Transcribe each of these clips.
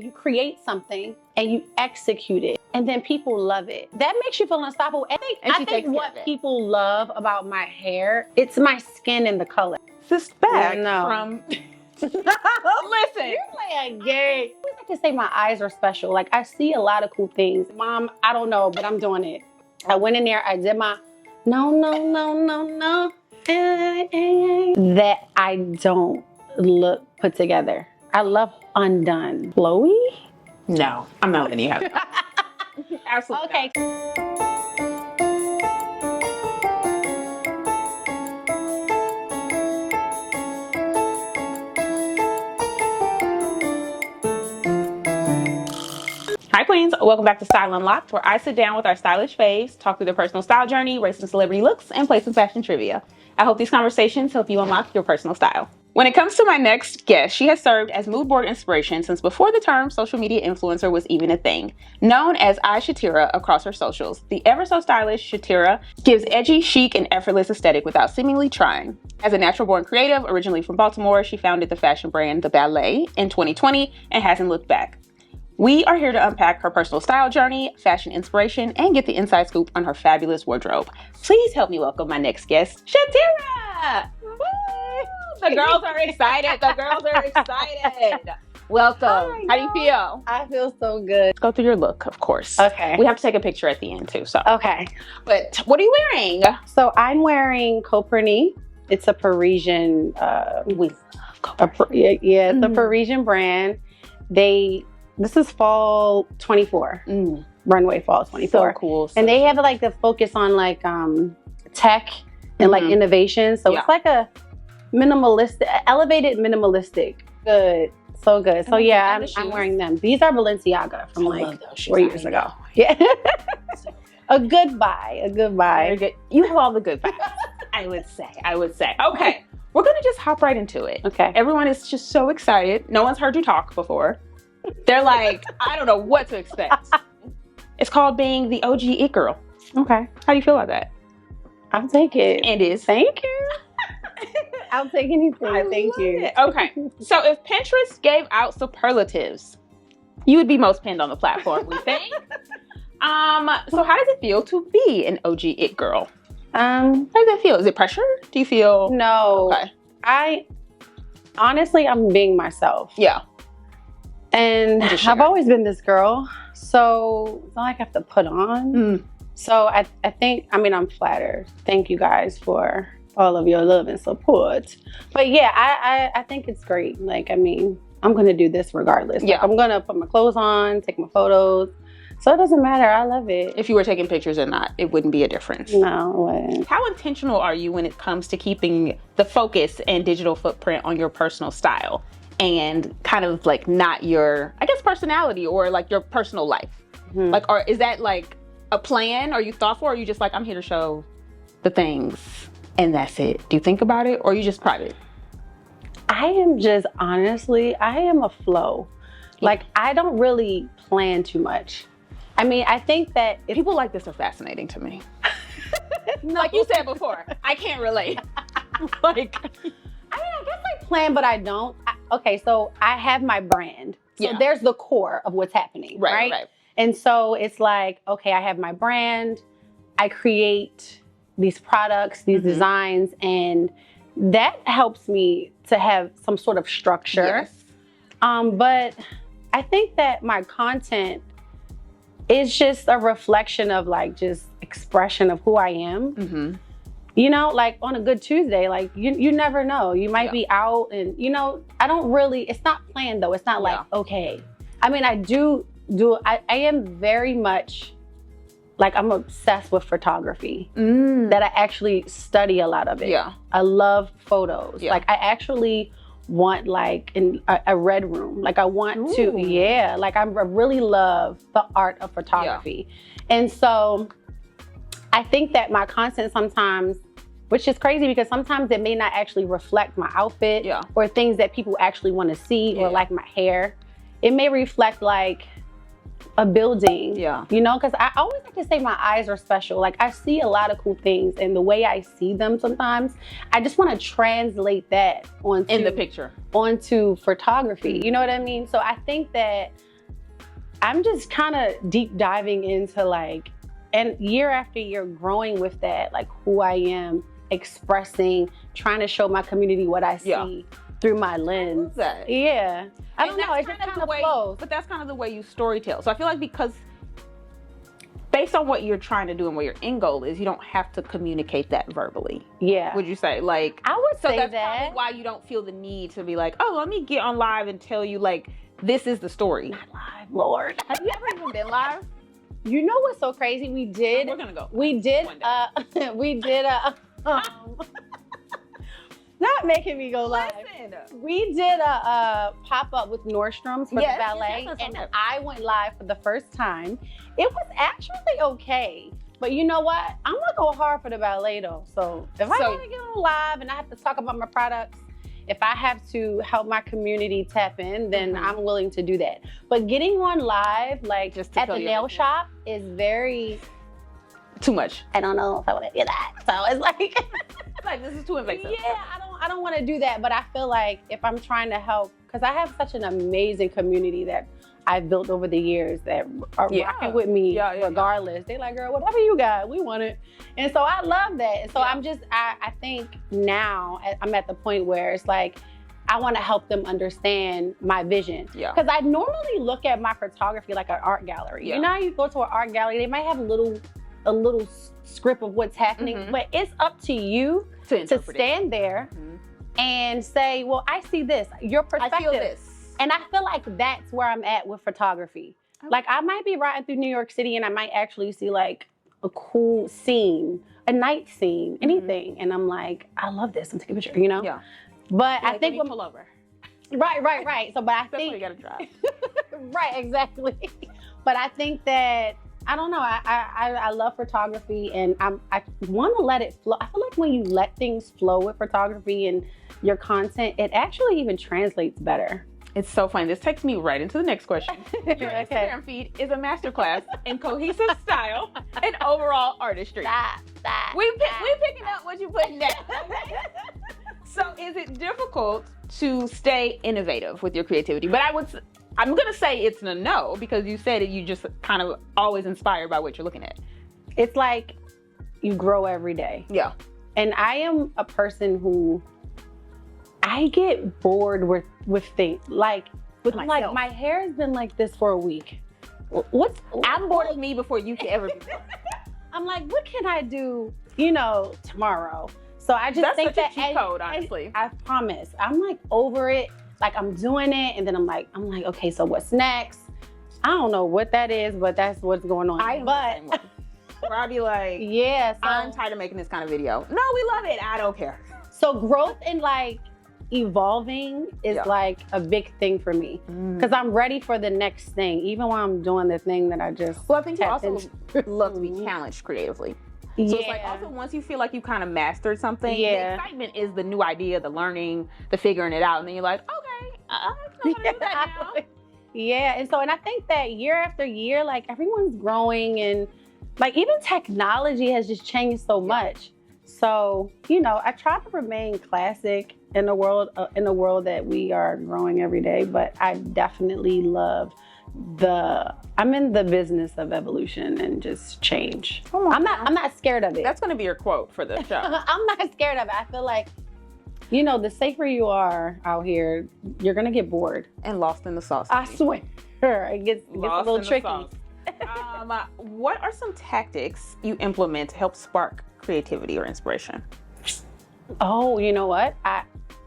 You create something and you execute it, and then people love it. That makes you feel unstoppable. I think what people love about my hair, it's my skin and the color. Suspect No. from... Listen. You're playing a game. I like to say my eyes are special. Like, I see a lot of cool things. Mom, I don't know, but I'm doing it. I went in there, I did my no. That I don't look put together. I love undone. Flowy? No, I'm not letting you have that. Absolutely. Okay. Hi Queens, welcome back to Style Unlocked, where I sit down with our stylish faves, talk through their personal style journey, rate some celebrity looks, and play some fashion trivia. I hope these conversations help you unlock your personal style. When it comes to my next guest, she has served as mood board inspiration since before the term social media influencer was even a thing. Known as Shateria across her socials, the ever so stylish Shateria gives edgy, chic, and effortless aesthetic without seemingly trying. As a natural born creative, originally from Baltimore, she founded the fashion brand The Ballet in 2020 and hasn't looked back. We are here to unpack her personal style journey, fashion inspiration, and get the inside scoop on her fabulous wardrobe. Please help me welcome my next guest, Shateria! Woo! The girls are excited. The girls are excited. Welcome. How do you feel? I feel so good. Let's go through your look, of course. Okay. We have to take a picture at the end too. So. Okay. But what are you wearing? So I'm wearing Coperni. It's a Parisian. We love Coperni. It's a Parisian brand. This is fall 24. Runway fall 24. So cool. And they have like the focus on like tech and like innovation. So it's like a minimalistic, elevated minimalistic. Good. So good. So yeah, I'm wearing them. These are Balenciaga from like 4 years ago. Yeah. A good buy. Very good. You have all the good buys. I would say. Okay. We're going to just hop right into it. Okay. Everyone is just so excited. No one's heard you talk before. They're like, I don't know what to expect. It's called being the OG It Girl. Okay. How do you feel about that? I'll take it. It is. Thank you. I'll take anything. Thank you. Okay. So if Pinterest gave out superlatives, you would be most pinned on the platform, we think. So how does it feel to be an OG It Girl? How does it feel? Is it pressure? Do you feel? No. Okay. Honestly, I'm being myself. Yeah. And I've always been this girl, so it's not like I have to put on. So I think, I'm flattered. Thank you guys for all of your love and support. But yeah, I think it's great. Like, I'm going to do this regardless. Yeah. Like, I'm going to put my clothes on, take my photos. So it doesn't matter. I love it. If you were taking pictures or not, it wouldn't be a difference. No, it wouldn't. How intentional are you when it comes to keeping the focus and digital footprint on your personal style? And kind of like not your, I guess, personality or like your personal life. Like, or is that like a plan? Are you thoughtful? Or are you just like, I'm here to show the things and that's it? Do you think about it or are you just private? I am a flow. Like, I don't really plan too much. I think that people like this are fascinating to me. Like you said before, I can't relate. Like, I guess I plan, but I don't. Okay, so I have my brand. So there's the core of what's happening, right? And so it's like, okay, I have my brand. I create these products, these designs, and that helps me to have some sort of structure. Yes. But I think that my content is just a reflection of like just expression of who I am. You know, like on a good Tuesday, like you never know. You might be out and, I don't really, it's not planned though. It's not like, okay. I am very much, like I'm obsessed with photography. That I actually study a lot of it. Yeah. I love photos. Yeah. Like I actually want like a red room. Like I want to, like I really love the art of photography. Yeah. And so I think that my content sometimes, which is crazy because sometimes it may not actually reflect my outfit or things that people actually want to see or like my hair. It may reflect like a building, because I always like to say my eyes are special. Like I see a lot of cool things and the way I see them sometimes, I just want to translate that onto photography. You know what I mean? So I think that I'm just kind of deep diving into like, and year after year growing with that, like who I am, expressing, trying to show my community what I see through my lens. Yeah. I don't know, it just kind of flows. But that's kind of the way you storytell. So I feel like because based on what you're trying to do and what your end goal is, you don't have to communicate that verbally. Yeah. Would you say? Like, I would say that's that. probably why you don't feel the need to be like, oh, let me get on live and tell you like this is the story. Not live, Lord. Have you ever even been live? You know what's so crazy? We did. We're gonna go. We did. We did not making me go live. Listen. We did a pop-up with Nordstrom's for the ballet, yes, and I went live for the first time. It was actually okay, but you know what? I'm gonna go hard for the ballet though. So if I gotta get on live and I have to talk about my products, if I have to help my community tap in, then I'm willing to do that. But getting on live, like just at the nail shop, is very too much. I don't know if I want to do that. So it's like, like this is too invasive. Yeah, I don't want to do that. But I feel like if I'm trying to help, because I have such an amazing community that I've built over the years that are rocking with me regardless. They're like, girl, whatever you got, we want it. And so I love that. And so I'm just, I think now I'm at the point where it's like, I want to help them understand my vision. Because I normally look at my photography like an art gallery. You know, you go to an art gallery, they might have a little script of what's happening, but it's up to you to stand there and say, well, I see this, your perspective. I feel this. And I feel like that's where I'm at with photography. Like I might be riding through New York City and I might actually see like a cool scene, a night scene, anything. And I'm like, I love this, I'm taking a picture, you know? Yeah. But I think when you pull over. Right. So, but I think. That's where you gotta drive. Right, exactly. But I think that, I don't know, I love photography and I want to let it flow. I feel like when you let things flow with photography and your content, it actually even translates better. It's so funny. This takes me right into the next question. Your Instagram feed is a masterclass in cohesive style and overall artistry. Stop. We picking up what you putting down. So is it difficult to stay innovative with your creativity? But I'm gonna say it's a no, because you said you just kind of always inspired by what you're looking at. It's like you grow every day. Yeah. And I am a person who I get bored with things like myself. Like my hair has been like this for a week. I'm bored of me before you can ever be bored. I'm like, what can I do, tomorrow? So I just think that's such a cheat code, honestly. I promise. I'm like over it. Like I'm doing it, and then I'm like, okay, so what's next? I don't know what that is, but that's what's going on. But where I'll be like, yeah, so, I'm tired of making this kind of video. No, we love it. I don't care. So growth and like evolving is like a big thing for me, because I'm ready for the next thing, even while I'm doing the thing that I just. Well, I think you also love to be challenged creatively. So it's like also once you feel like you kind of mastered something, the excitement is the new idea, the learning, the figuring it out, and then you're like, okay, I know how to do that now. Yeah, and I think that year after year, like everyone's growing, and like even technology has just changed so much. So I try to remain classic in the world that we are growing every day, but I definitely love I'm in the business of evolution and just change. I'm not scared of it. That's going to be your quote for the show. I'm not scared of it. I feel like, the safer you are out here, you're going to get bored. And lost in the sauce. I swear. It gets a little tricky. What are some tactics you implement to help spark creativity or inspiration? Oh, you know what?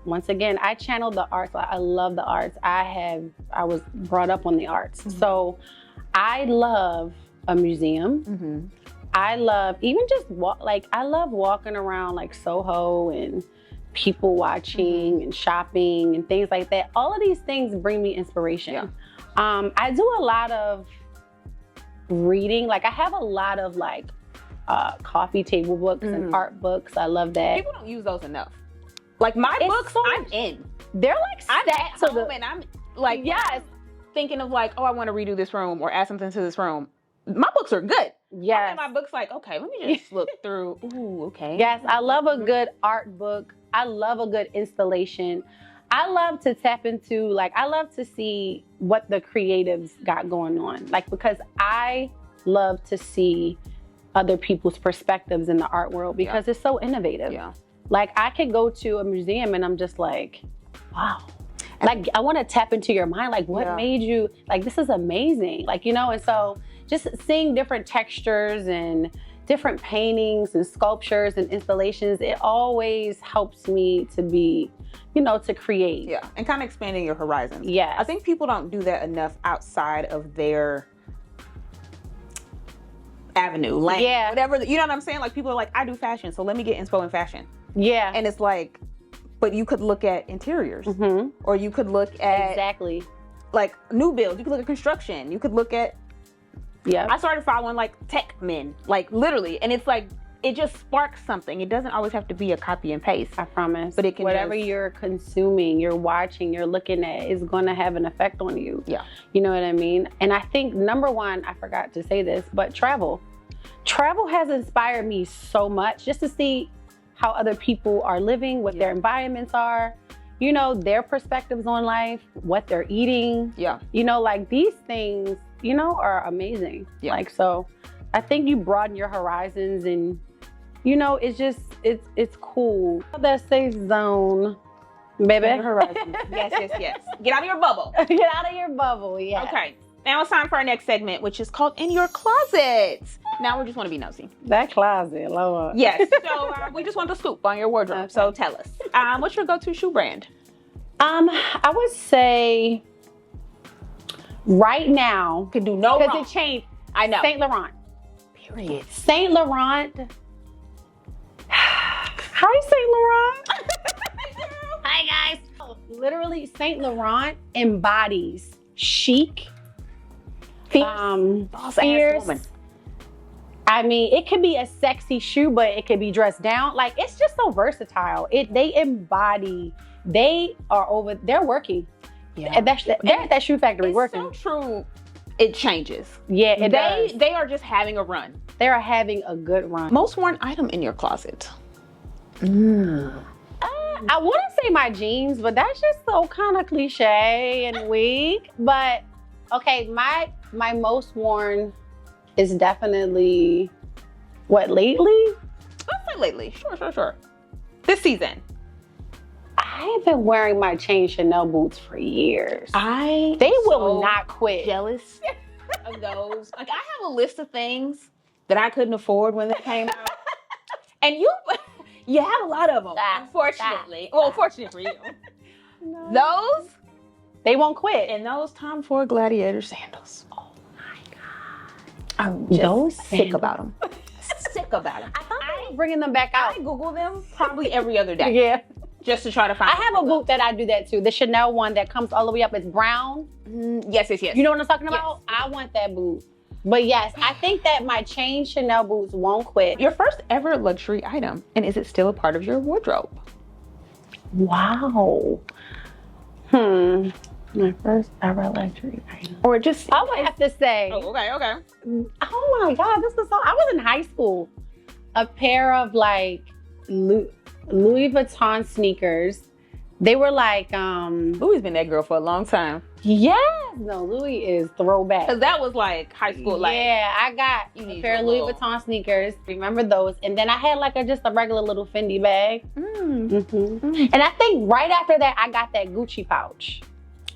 Once again, I channeled the arts. I love the arts. I was brought up on the arts. So I love a museum. I love even just I love walking around like Soho and people watching and shopping and things like that. All of these things bring me inspiration. I do a lot of reading. Like I have a lot of coffee table books and art books. I love that. People don't use those enough. Like my books, I'm in. They're like I'm at home and I'm like, thinking of like, oh, I want to redo this room or add something to this room. My books are good. Yes. My book's like, okay, let me just look through. Ooh, okay. Yes, I love a good art book. I love a good installation. I love to tap into, like, I love to see what the creatives got going on. Like, because I love to see other people's perspectives in the art world because it's so innovative. Yeah. Like, I could go to a museum and I'm just like, wow. Like, I want to tap into your mind. Like, what made you, like, this is amazing. Like, you know, and so just seeing different textures and different paintings and sculptures and installations, it always helps me to be, you know, to create. Yeah, and kind of expanding your horizons. Yes. I think people don't do that enough outside of their avenue, lane, whatever. You know what I'm saying? Like, people are like, I do fashion, so let me get inspo in fashion. Yeah. And it's like, but you could look at interiors, or you could look at like new builds. You could look at construction. You could look at. Yeah. I started following like tech men, like literally, and it's like it just sparks something. It doesn't always have to be a copy and paste. I promise. But it can whatever you're consuming, you're watching, you're looking at is going to have an effect on you. Yeah. You know what I mean? And I think number one, I forgot to say this, but travel. Travel has inspired me so much just to see how other people are living, what their environments are, you know, their perspectives on life, what they're eating. Yeah. You know, like these things, you know, are amazing. Yeah. Like, so I think you broaden your horizons and, you know, it's just, it's cool. That safe zone, baby. Horizons. Yes. Get out of your bubble. Get out of your bubble, yeah. Okay. Now it's time for our next segment, which is called In Your Closet. Now we just want to be nosy. That closet, Lord. Yes. So we just want the scoop on your wardrobe. Okay. So tell us, what's your go-to shoe brand? I would say right now, Could do no wrong. because it changed. I know. Saint Laurent. Period. Saint Laurent. Hi, Saint Laurent. Hi, guys. Literally, Saint Laurent embodies chic, fierce. Woman. I mean, it could be a sexy shoe, but it could be dressed down. Like, it's just so versatile. They embody. They're working. Yeah. They're at that shoe factory It's working. so true. It changes. Yeah, it does. They are just having a run. They are having a good run. Most worn item in your closet. I want to say my jeans, but that's just so kind of cliche and weak. But okay, my most worn is definitely lately? Let's say lately. Sure. This season. I have been wearing my chain Chanel boots for years. They will not quit. Jealous of those. Like, I have a list of things that I couldn't afford when they came out. And you have a lot of them, unfortunately. Well, fortunate for you. No. Those, They won't quit. and those Tom Ford Gladiator sandals. Oh my God. I'm just Those sick sandals. about them. Sick about them. I thought they were bringing them back out. I Google them probably every other day. Yeah. Just to try to find I have a boot that I do that too. The Chanel one that comes all the way up. It's brown. Yes. You know what I'm talking about? Yes. I want that boot. But yes, I think that my chain Chanel boots won't quit. Your first ever luxury item, and is it still a part of your wardrobe? Wow. My first ever luxury item. Or just... I would have to say. Oh, okay. Oh my God, this is so. I was in high school. A pair of like Louis Vuitton sneakers. They were like Louis been that girl for a long time. yes. No, Louis is throwback. Cause that was like high school. Like, yeah, I got a pair of Louis Vuitton sneakers. Remember those? And then I had like just a regular little Fendi bag. And I think right after that, I got that Gucci pouch.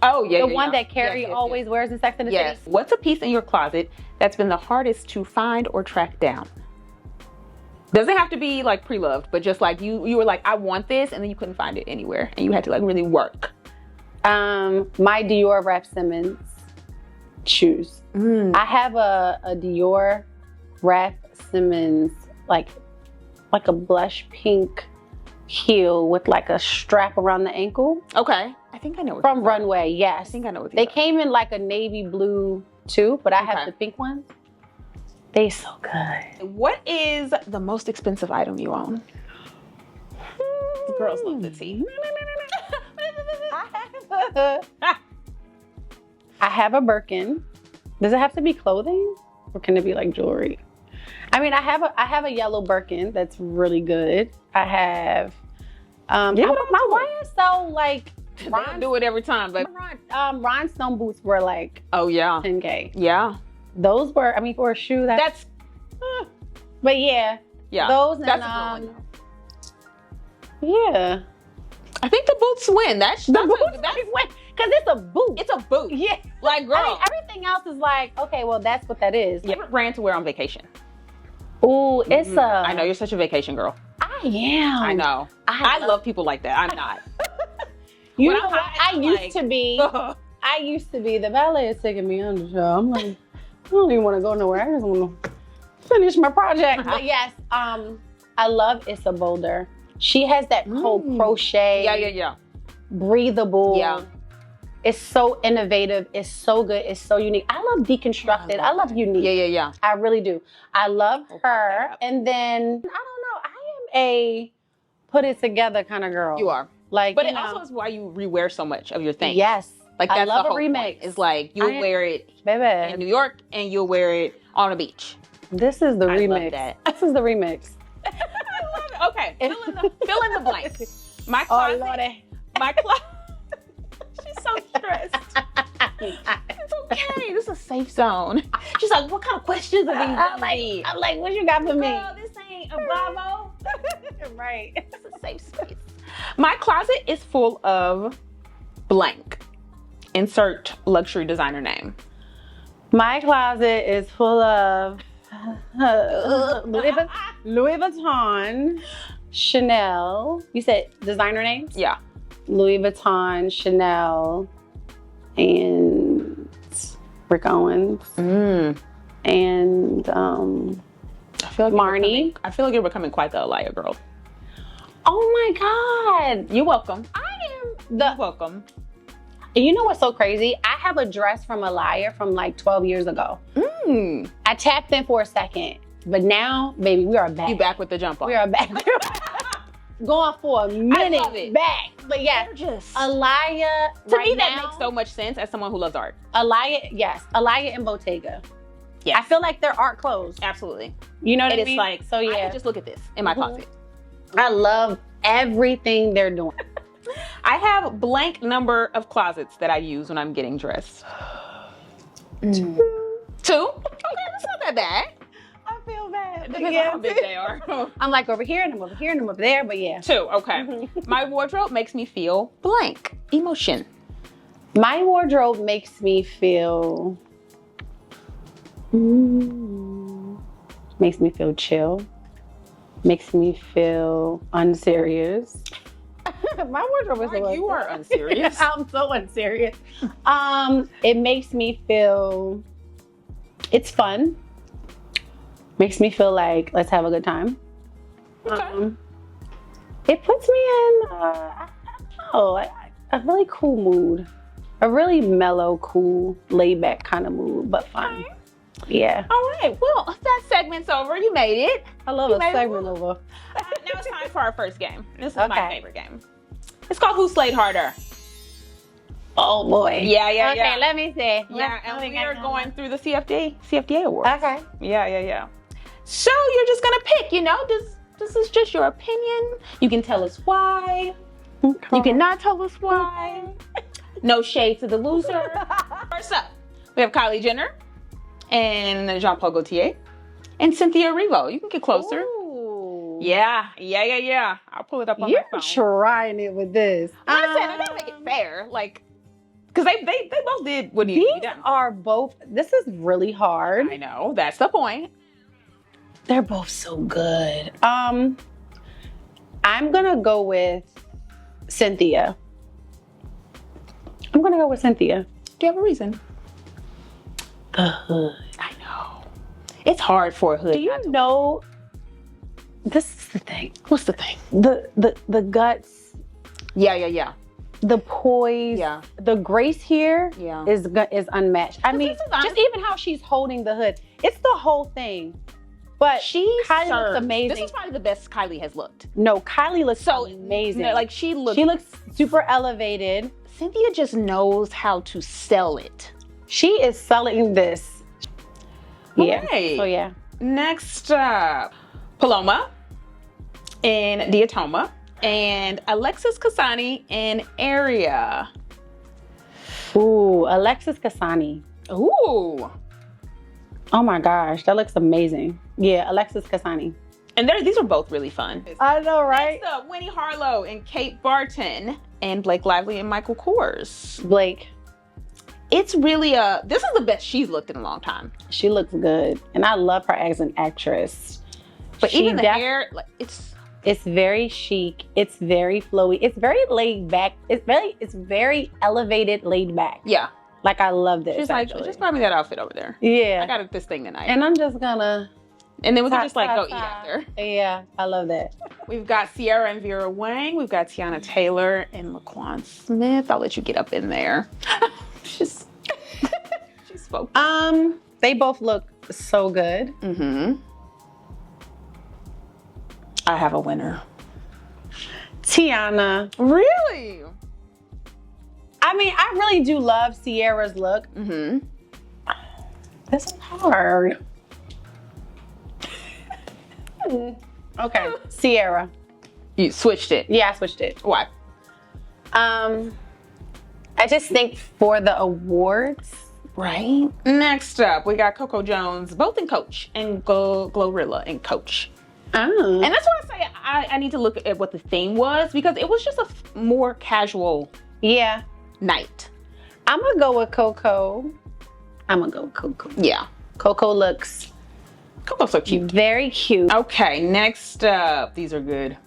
Oh yeah, the one that Carrie always wears in Sex and the City. What's a piece in your closet that's been the hardest to find or track down? Doesn't have to be like pre-loved, but just like you were like, I want this, and then you couldn't find it anywhere, and you had to like really work. My Dior Raf Simons shoes. I have a Dior Raf Simons like a blush pink heel with like a strap around the ankle. Okay, I think I know. From Runway, yes. I think I know what they came in like a navy blue too, but I have the pink one. They so good. What is the most expensive item you own? The girls love the tea. I have a Birkin. Does it have to be clothing, or can it be like jewelry? I mean, I have a yellow Birkin that's really good. I have my YSL like They don't do it every time, but rhinestone boots were like oh yeah, 10K. yeah. Those were, I mean, for a shoe that's but yeah, those that's and a good one. yeah. I think the boots win. That's win because it's a boot. It's a boot. Yeah, like girl. I mean, everything else is like, okay, well, that's what that is. Favorite brand to wear on vacation? Ooh, it's I know you're such a vacation girl. I am. I know. I love people like that. I'm not. You know what? I used to be. I used to be. The valet is taking me on the show. I'm like, I don't even want to go nowhere. I just want to finish my project. But yes, I love Issa Boulder. She has that whole crochet. Yeah. Breathable. Yeah. It's so innovative. It's so good. It's so unique. I love deconstructed. I love unique. Yeah. I really do. I love her. And then, I don't know. I am a put it together kind of girl. You are. Like, but it also is why you rewear so much of your things. Yes. Like that's I love the whole a remix. Point. It's like you'll wear it baby in New York and you'll wear it on a beach. This is the remix. Love that. This is the remix. I love it. Okay. Fill in the blanks. My closet. Oh, Lordy. My closet. She's so stressed. It's okay. This is a safe zone. She's like, what kind of questions are these? I'm like, what you got for me? Girl, this ain't a Bravo. Right. It's a safe space. My closet is full of blank. Insert luxury designer name. My closet is full of Louis Vuitton, Chanel. You said designer names? Yeah. Louis Vuitton, Chanel, and Rick Owens. And I feel like Marnie. I feel like you're becoming quite the Alaya girl. Oh my God. You're welcome. You're welcome. You know what's so crazy? I have a dress from Alaya from like 12 years ago. I tapped in for a second, but now, baby, we are back. You back with the jump on. We are back. Going for a minute. I love it. Back. But yeah, gorgeous. Alaya. To me, that makes so much sense as someone who loves art. Alaya, yes. Alaya and Bottega. Yes. I feel like they're art clothes. Absolutely. You know what I mean? It's like, so yeah. I can just look at this in my closet. I love everything they're doing. I have blank number of closets that I use when I'm getting dressed. 2? Okay, that's not that bad. I feel bad. Depends on how big they are. I'm like over here and I'm over here and I'm over there, but yeah. 2, okay. My wardrobe makes me feel blank. Emotion. My wardrobe makes me feel... makes me feel chill. Makes me feel unserious. My wardrobe is you are unserious. I'm so unserious. It makes me feel... It's fun. Makes me feel like, let's have a good time. Okay. It puts me in, I don't know, a really cool mood. A really mellow, cool, laid back kind of mood, but fun. Okay. Yeah. All right. Well, that segment's over. You made it. I love a segment over. Now it's time for our first game. This is my favorite game. It's called Who Slayed Harder? Oh boy. Yeah. Okay, let me see. Yeah, and we are going through the CFDA awards. Okay. Yeah. So you're just gonna pick, this is just your opinion. You can tell us why. Okay. You cannot tell us why. No shade to the loser. First up, we have Kylie Jenner and Jean-Paul Gaultier and Cynthia Erivo. You can get closer. Ooh. Yeah. I'll pull it up on my phone. You're trying it with this. I'm saying I gotta make it fair, because they both did what needed to be done. Are both. This is really hard. I know, that's the point. They're both so good. I'm gonna go with Cynthia. Do you have a reason? The hood. I know. It's hard for a hood. Do you know? This is the thing. What's the thing? The guts. Yeah. The poise. Yeah. The grace here is unmatched. I mean, just even how she's holding the hood. It's the whole thing. But Kylie looks amazing. This is probably the best Kylie has looked. No, Kylie looks so amazing. She looks super elevated. Cynthia just knows how to sell it. She is selling this. Yeah. Right. So yeah. Next up, Paloma in Diatoma And Alexis Kasani in Area. Ooh, Alexis Kasani. Ooh. Oh my gosh, that looks amazing. Yeah, Alexis Kasani. And these are both really fun. I know, right? Next up, Winnie Harlow and Kate Barton, and Blake Lively and Michael Kors. Blake. It's really this is the best she's looked in a long time. She looks good, and I love her as an actress. But even the hair, like it's very chic. It's very flowy. It's very laid back. It's very elevated, laid back. Yeah. Like I love this. She's like, just buy me that outfit over there. Yeah. I got this thing tonight. And I'm just gonna. And then we can just like go eat after. Yeah, I love that. We've got Sierra and Vera Wang. We've got Tiana Taylor and Laquan Smith. I'll let you get up in there. she's focused. They both look so good. Mm-hmm. I have a winner. Tiana. Really? I mean, I really do love Sierra's look. Mm-hmm. This is hard. Okay, Sierra. You switched it. Yeah, I switched it. Why? I just think for the awards. Right. Next up, we got Coco Jones, both in Coach, and Glorilla in Coach. Oh. And that's why I say I need to look at what the theme was, because it was just a more casual night. I'm gonna go with Coco. Yeah. Coco looks Coco's so cute. very cute. Okay, next up, these are good.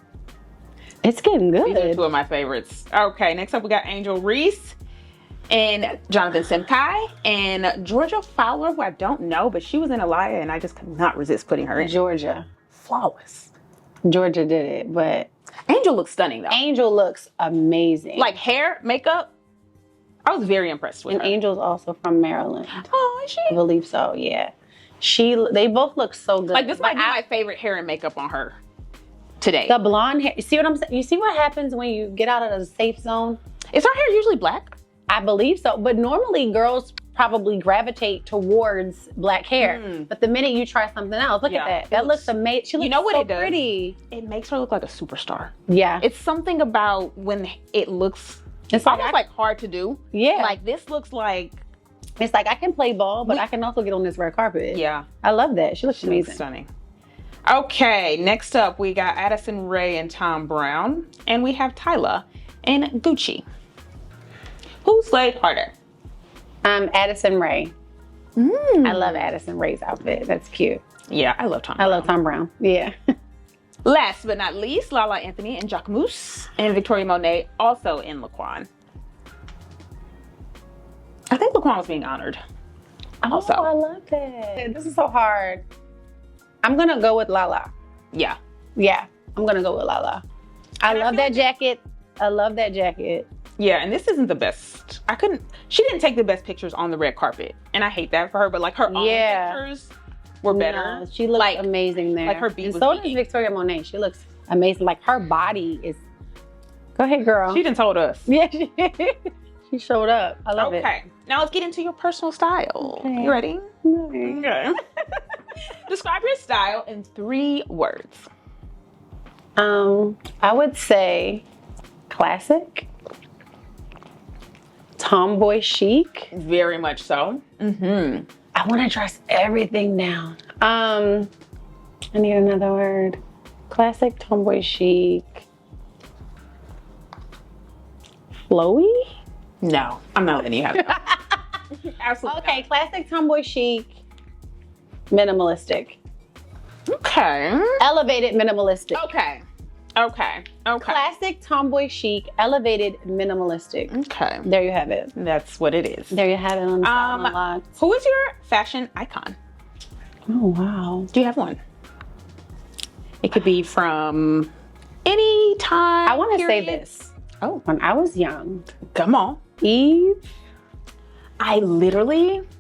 It's getting good. These are two of my favorites. Okay, next up we got Angel Reese and Jonathan Simkai and Georgia Fowler, who I don't know, but she was in Aliyah and I just could not resist putting her in. Georgia. Flawless. Georgia did it, but Angel looks stunning though. Angel looks amazing. Like hair, makeup, I was very impressed with and her. Angel's also from Maryland. Oh, is she? I believe so, yeah. They both look so good. Like this might be my favorite hair and makeup on her today. The blonde hair. You see what I'm saying? You see what happens when you get out of the safe zone? Is her hair usually black? I believe so. But normally girls probably gravitate towards black hair. But the minute you try something else, look at that. That looks amazing. She looks so pretty. It makes her look like a superstar. Yeah. It's something about when it looks, It's almost like hard to do. Yeah. Like this looks like. It's like I can play ball, but I can also get on this red carpet. Yeah. I love that. She looks amazing. Looks stunning. Okay, next up we got Addison Rae and Tom Brown. And we have Tyla and Gucci. Who slayed harder? Addison Rae. I love Addison Rae's outfit. That's cute. Yeah, I love Tom I Brown. love Tom Brown. Yeah. Last but not least, Lala Anthony and Jacquemus and Victoria Monet, also in Laquan. I think Laquan was being honored. Also. Oh, I love that. This is so hard. I'm going to go with Lala. Yeah. Yeah, I'm going to go with Lala. I love that jacket. I love that jacket. Yeah, and this isn't the best. She didn't take the best pictures on the red carpet. And I hate that for her, but like her own pictures were better. No, she looks amazing there. Like her beat and was so beating. does Victoria Monet. She looks amazing. Like her body is. Go ahead, girl. She done told us. Yeah, she showed up. I love it. Okay, now let's get into your personal style. Okay. You ready? Okay. Describe your style in 3 words. I would say classic, tomboy chic. Very much so. Mm-hmm. I want to dress everything down. I need another word. Classic, tomboy chic. Flowy? No, I'm not letting you have that. Absolutely. Okay, classic, tomboy chic, minimalistic. Okay. Elevated, minimalistic. Okay. Classic, tomboy chic, elevated, minimalistic. Okay. There you have it. That's what it is. There you have it on the Unlocked. Who is your fashion icon? Oh, wow. Do you have one? It could be from any time. I want to say this. Oh. When I was young, Come on. Eve.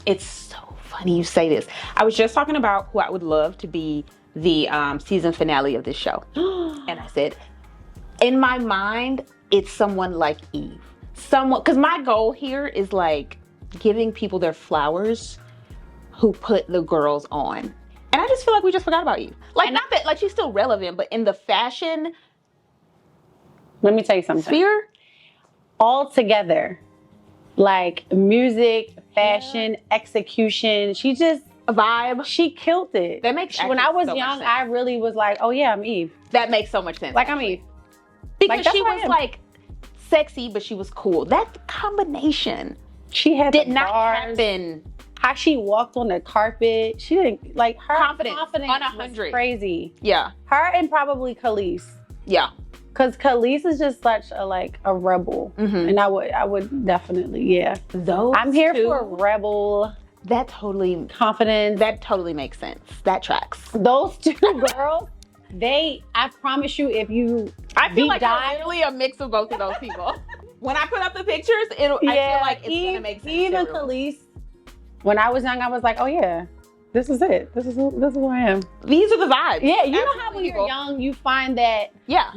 It's so funny you say this. I was just talking about who I would love to be the season finale of this show. And I said, in my mind, it's someone like Eve. Because my goal here is like giving people their flowers who put the girls on. And I just feel like we just forgot about Eve. Like, not that, like, she's still relevant, but in the fashion Let me tell you something. Sphere? All together. Like music, fashion, execution. She just a vibe. She killed it. That makes when I was so young, I really was like, oh yeah, I'm Eve. That makes so much sense. Like I'm Eve. Because like, she was like sexy, but she was cool. That combination. She had did not happen. How she walked on the carpet. She didn't like her confidence on 100. Was crazy. Yeah. Her and probably Khalees. Yeah. Cause Khalees is just such a rebel. And I would definitely, Those I'm here two, for a rebel. That totally confidence. That totally makes sense. That tracks. Those two girls, I promise you, if you I feel like I'm literally a mix of both of those people. When I put up the pictures, I feel like it's gonna make sense. Even Khalees, when I was young, I was like, oh yeah, this is it. This is who I am. These are the vibes. Yeah, you know how when you're young, you find that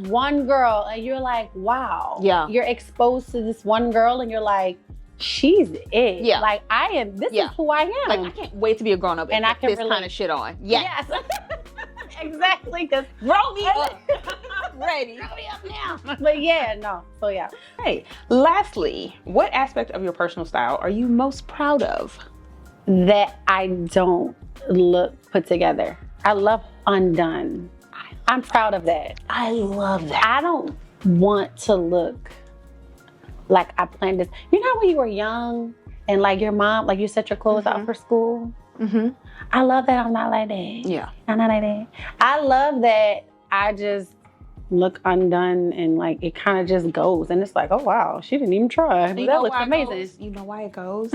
one girl and you're like, wow. Yeah. You're exposed to this one girl and you're like, she's it. Yeah. Like I am, this is who I am. Like I can't wait to be a grown up and I can this kind of shit on. Yes. Exactly. Cause roll me up. I'm ready. Roll me up now. But yeah, no. So yeah. Hey, lastly, what aspect of your personal style are you most proud of? That I don't look put together. I love undone. I'm proud of that. I love that. I don't want to look like I planned this. You know when you were young and like your mom, like you set your clothes out for school? I love that I'm not like that. Yeah. I'm not like that. I love that I just look undone and like it kind of just goes. And it's like, oh wow, she didn't even try. But that looks amazing. You know why it goes?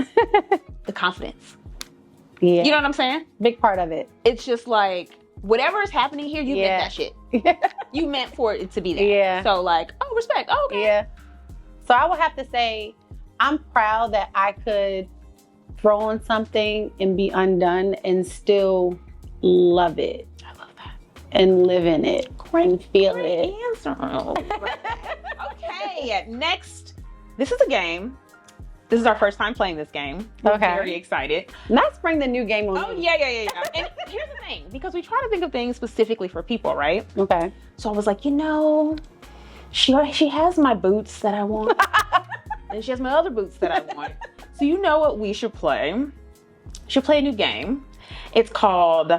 The confidence. Yeah. You know what I'm saying? Big part of it. It's just like, whatever is happening here, you meant that shit. You meant for it to be there. Yeah. So like, oh, respect. Oh, okay. Yeah. So I would have to say, I'm proud that I could throw on something and be undone and still love it. I love that. And live in it. And feel it. Answer. Okay, next. This is a game. This is our first time playing this game. We're very excited. Let's bring the new game on. Oh, yeah. And here's the thing, because we try to think of things specifically for people, right? Okay. So I was like, she has my boots that I want. And she has my other boots that I want. So you know what we should play? We should play a new game. It's called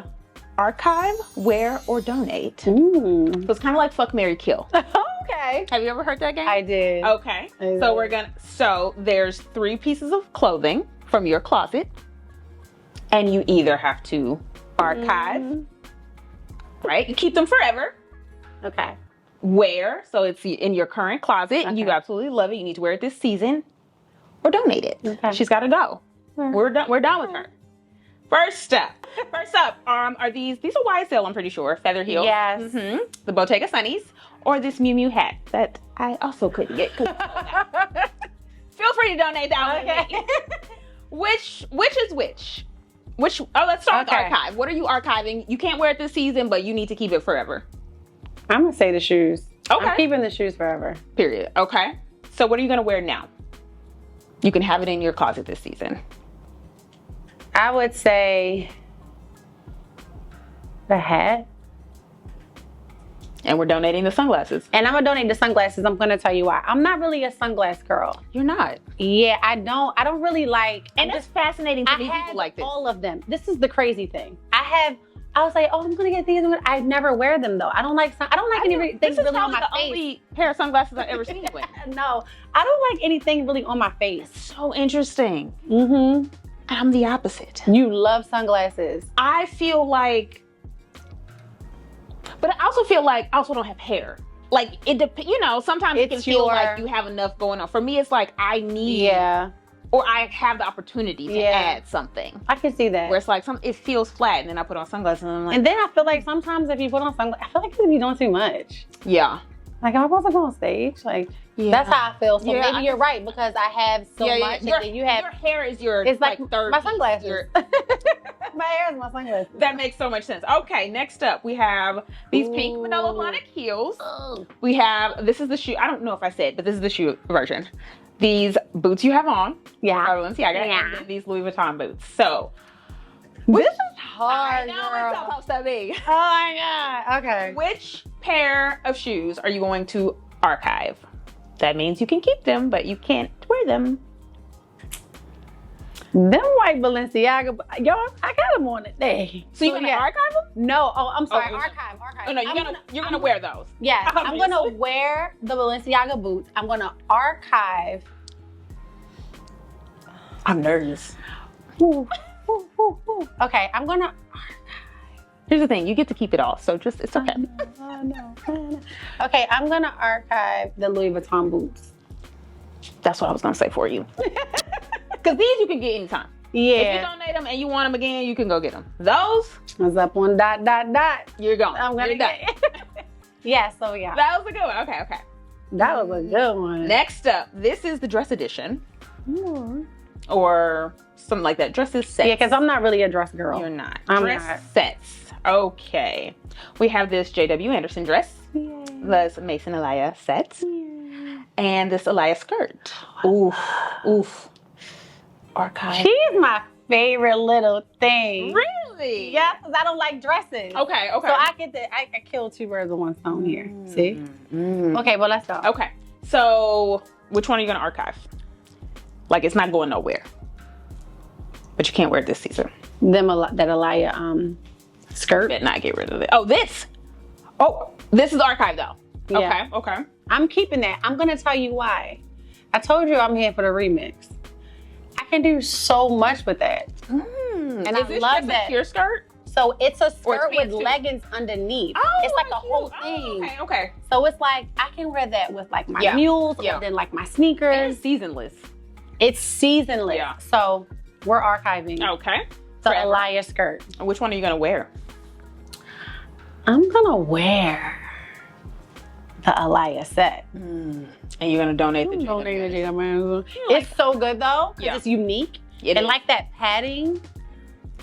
Archive, Wear, or Donate. So it's kind of like Fuck, Marry, Kill. Okay. Have you ever heard that game? I did. Okay. So there's 3 pieces of clothing from your closet. And you either have to archive, right? You keep them forever. Okay. Wear, so it's in your current closet. Okay. You absolutely love it. You need to wear it this season. Or donate it. Okay. She's got to go. We're done with her. First up, are these are YSL, I'm pretty sure. Feather heels. Yes. The Bottega Sunnies. Or this Miu Miu hat that I also couldn't get. Feel free to donate that one. Okay. Which is which? Let's start with archive. What are you archiving? You can't wear it this season, but you need to keep it forever. I'm gonna say the shoes. Okay. I'm keeping the shoes forever. Period. Okay. So what are you gonna wear now? You can have it in your closet this season. I would say the hat. And we're donating the sunglasses. And I'm gonna donate the sunglasses. I'm gonna tell you why. I'm not really a sunglass girl. You're not? Yeah, I don't really like. And it's fascinating to meet people like this. All of them. This is the crazy thing. I was like, oh, I'm gonna get these. I never wear them though. I don't like anything really on my face. This is the only pair of sunglasses I've ever seen you with. No, I don't like anything really on my face. So interesting. I'm the opposite. You love sunglasses. I feel like, but I also feel like I also don't have hair. Like it depends. Sometimes it can feel like you have enough going on. For me, it's like I need. Or I have the opportunity to add something. I can see that. Where it's like it feels flat, and then I put on sunglasses, and I'm like. And then I feel like sometimes if you put on sunglasses, I feel like you'd be doing too much. Yeah. Like, am I supposed to go on stage? Like, that's how I feel. So maybe you're right because I have so much. And then you have your hair is your. It's like third my sunglasses. My hair is my sunglasses. That makes so much sense. Okay, next up we have these pink Manolo Blahnik heels. We have this is the shoe. I don't know if I said, but this is the shoe version. These boots you have on, Balenciaga, and then these Louis Vuitton boots. So, this is hard, I know it's supposed to be. Oh my God. Okay. Which pair of shoes are you going to archive. That means you can keep them, but you can't wear them. Them white Balenciaga, yo, I got them on today. So you're gonna archive them? No, I'm sorry, Oh, archive. Oh no, you're gonna wear those. Yes, I'm gonna wear the Balenciaga boots. I'm gonna archive. I'm nervous. Okay, I'm gonna. Here's the thing, you get to keep it all, so just, it's okay. I know. Okay, I'm gonna archive the Louis Vuitton boots. That's what I was gonna say for you. Because these you can get anytime. Yeah. If you donate them and you want them again, you can go get them. Those, was up on ... you're gone. I'm gonna get it. Yeah, so yeah. That was a good one. Okay. That was a good one. Next up, this is the dress edition. Or something like that. Dresses sets. Yeah, because I'm not really a dress girl. You're not. I'm dress not. sets. Okay. We have this J.W. Anderson dress. Yay. This Mason Elia set. Yeah. And this Elia skirt. Oof. Archive. She's my favorite little thing. Really? Yeah, because I don't like dresses. Okay. So I kill two birds with one stone here. See? Okay, well, let's go. Okay. So which one are you going to archive? Like, it's not going nowhere. But you can't wear it this season. That Elia skirt. Better not get rid of it. Oh, this. Oh, this is archive though. Yeah. Okay. I'm keeping that. I'm gonna tell you why. I told you I'm here for the remix. I can do so much with that. And I love that. A pure skirt? So it's a Or it's skirt with pants too? leggings underneath. Oh, it's like a cute. whole thing. Oh, okay. So it's like I can wear that with like my Yeah. mules Yeah. or then like my And sneakers. seasonless. It's seasonless. Yeah. So we're archiving Okay. the Forever. Elia skirt. Which one are you gonna wear? I'm gonna wear the Elia set. And you're gonna donate the Donate It's so good though, because Yeah. it's unique. It and is. like that padding,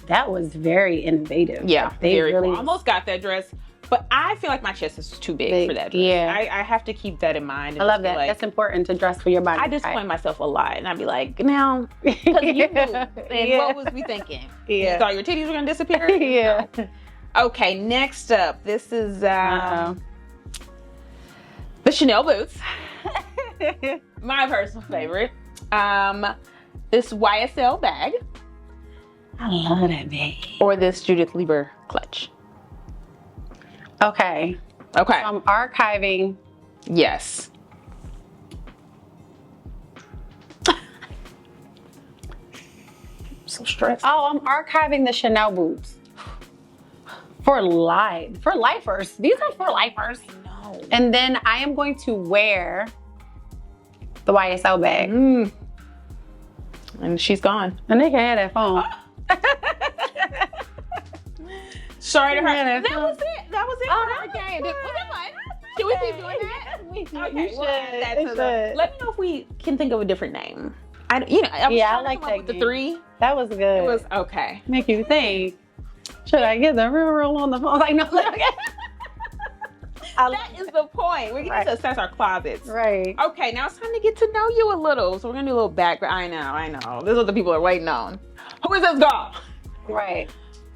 that was very innovative. Yeah, Like, they very really cool. Almost got that dress, but I feel like my chest is too big for that dress. Yeah. I have to keep that in mind. And I love just be that. like, That's important to dress for your body. I disappoint myself a lot, and I'd be like, now, because you moved, and what was we thinking? Yeah. You thought your titties were gonna disappear? Yeah. Okay, next up, this is the Chanel boots. My personal favorite. This YSL bag. I love that bag. Or this Judith Lieber clutch. Okay. Okay. I'm archiving. Yes. So stressed. Oh, I'm archiving the Chanel boots. For lifers. These are for lifers. No. And then I am going to wear the YSL bag. And she's gone. And they can have that phone. Sorry to her. Yeah, That was it. That was it. Oh, for that our game. was Was that fun? Should we keep doing that? Okay, You we'll add that should. to the- Let me know if we can think of a different name. I was I trying like to come that up with the game. 3. That was good. It was okay. Make you think. Should I get the real on the phone? Like, no. Okay. That is the point. We need to assess our closets. Right. Okay, now it's time to get to know you a little. So we're gonna do a little background. I know. This is what the people are waiting on. Who is this girl? Right.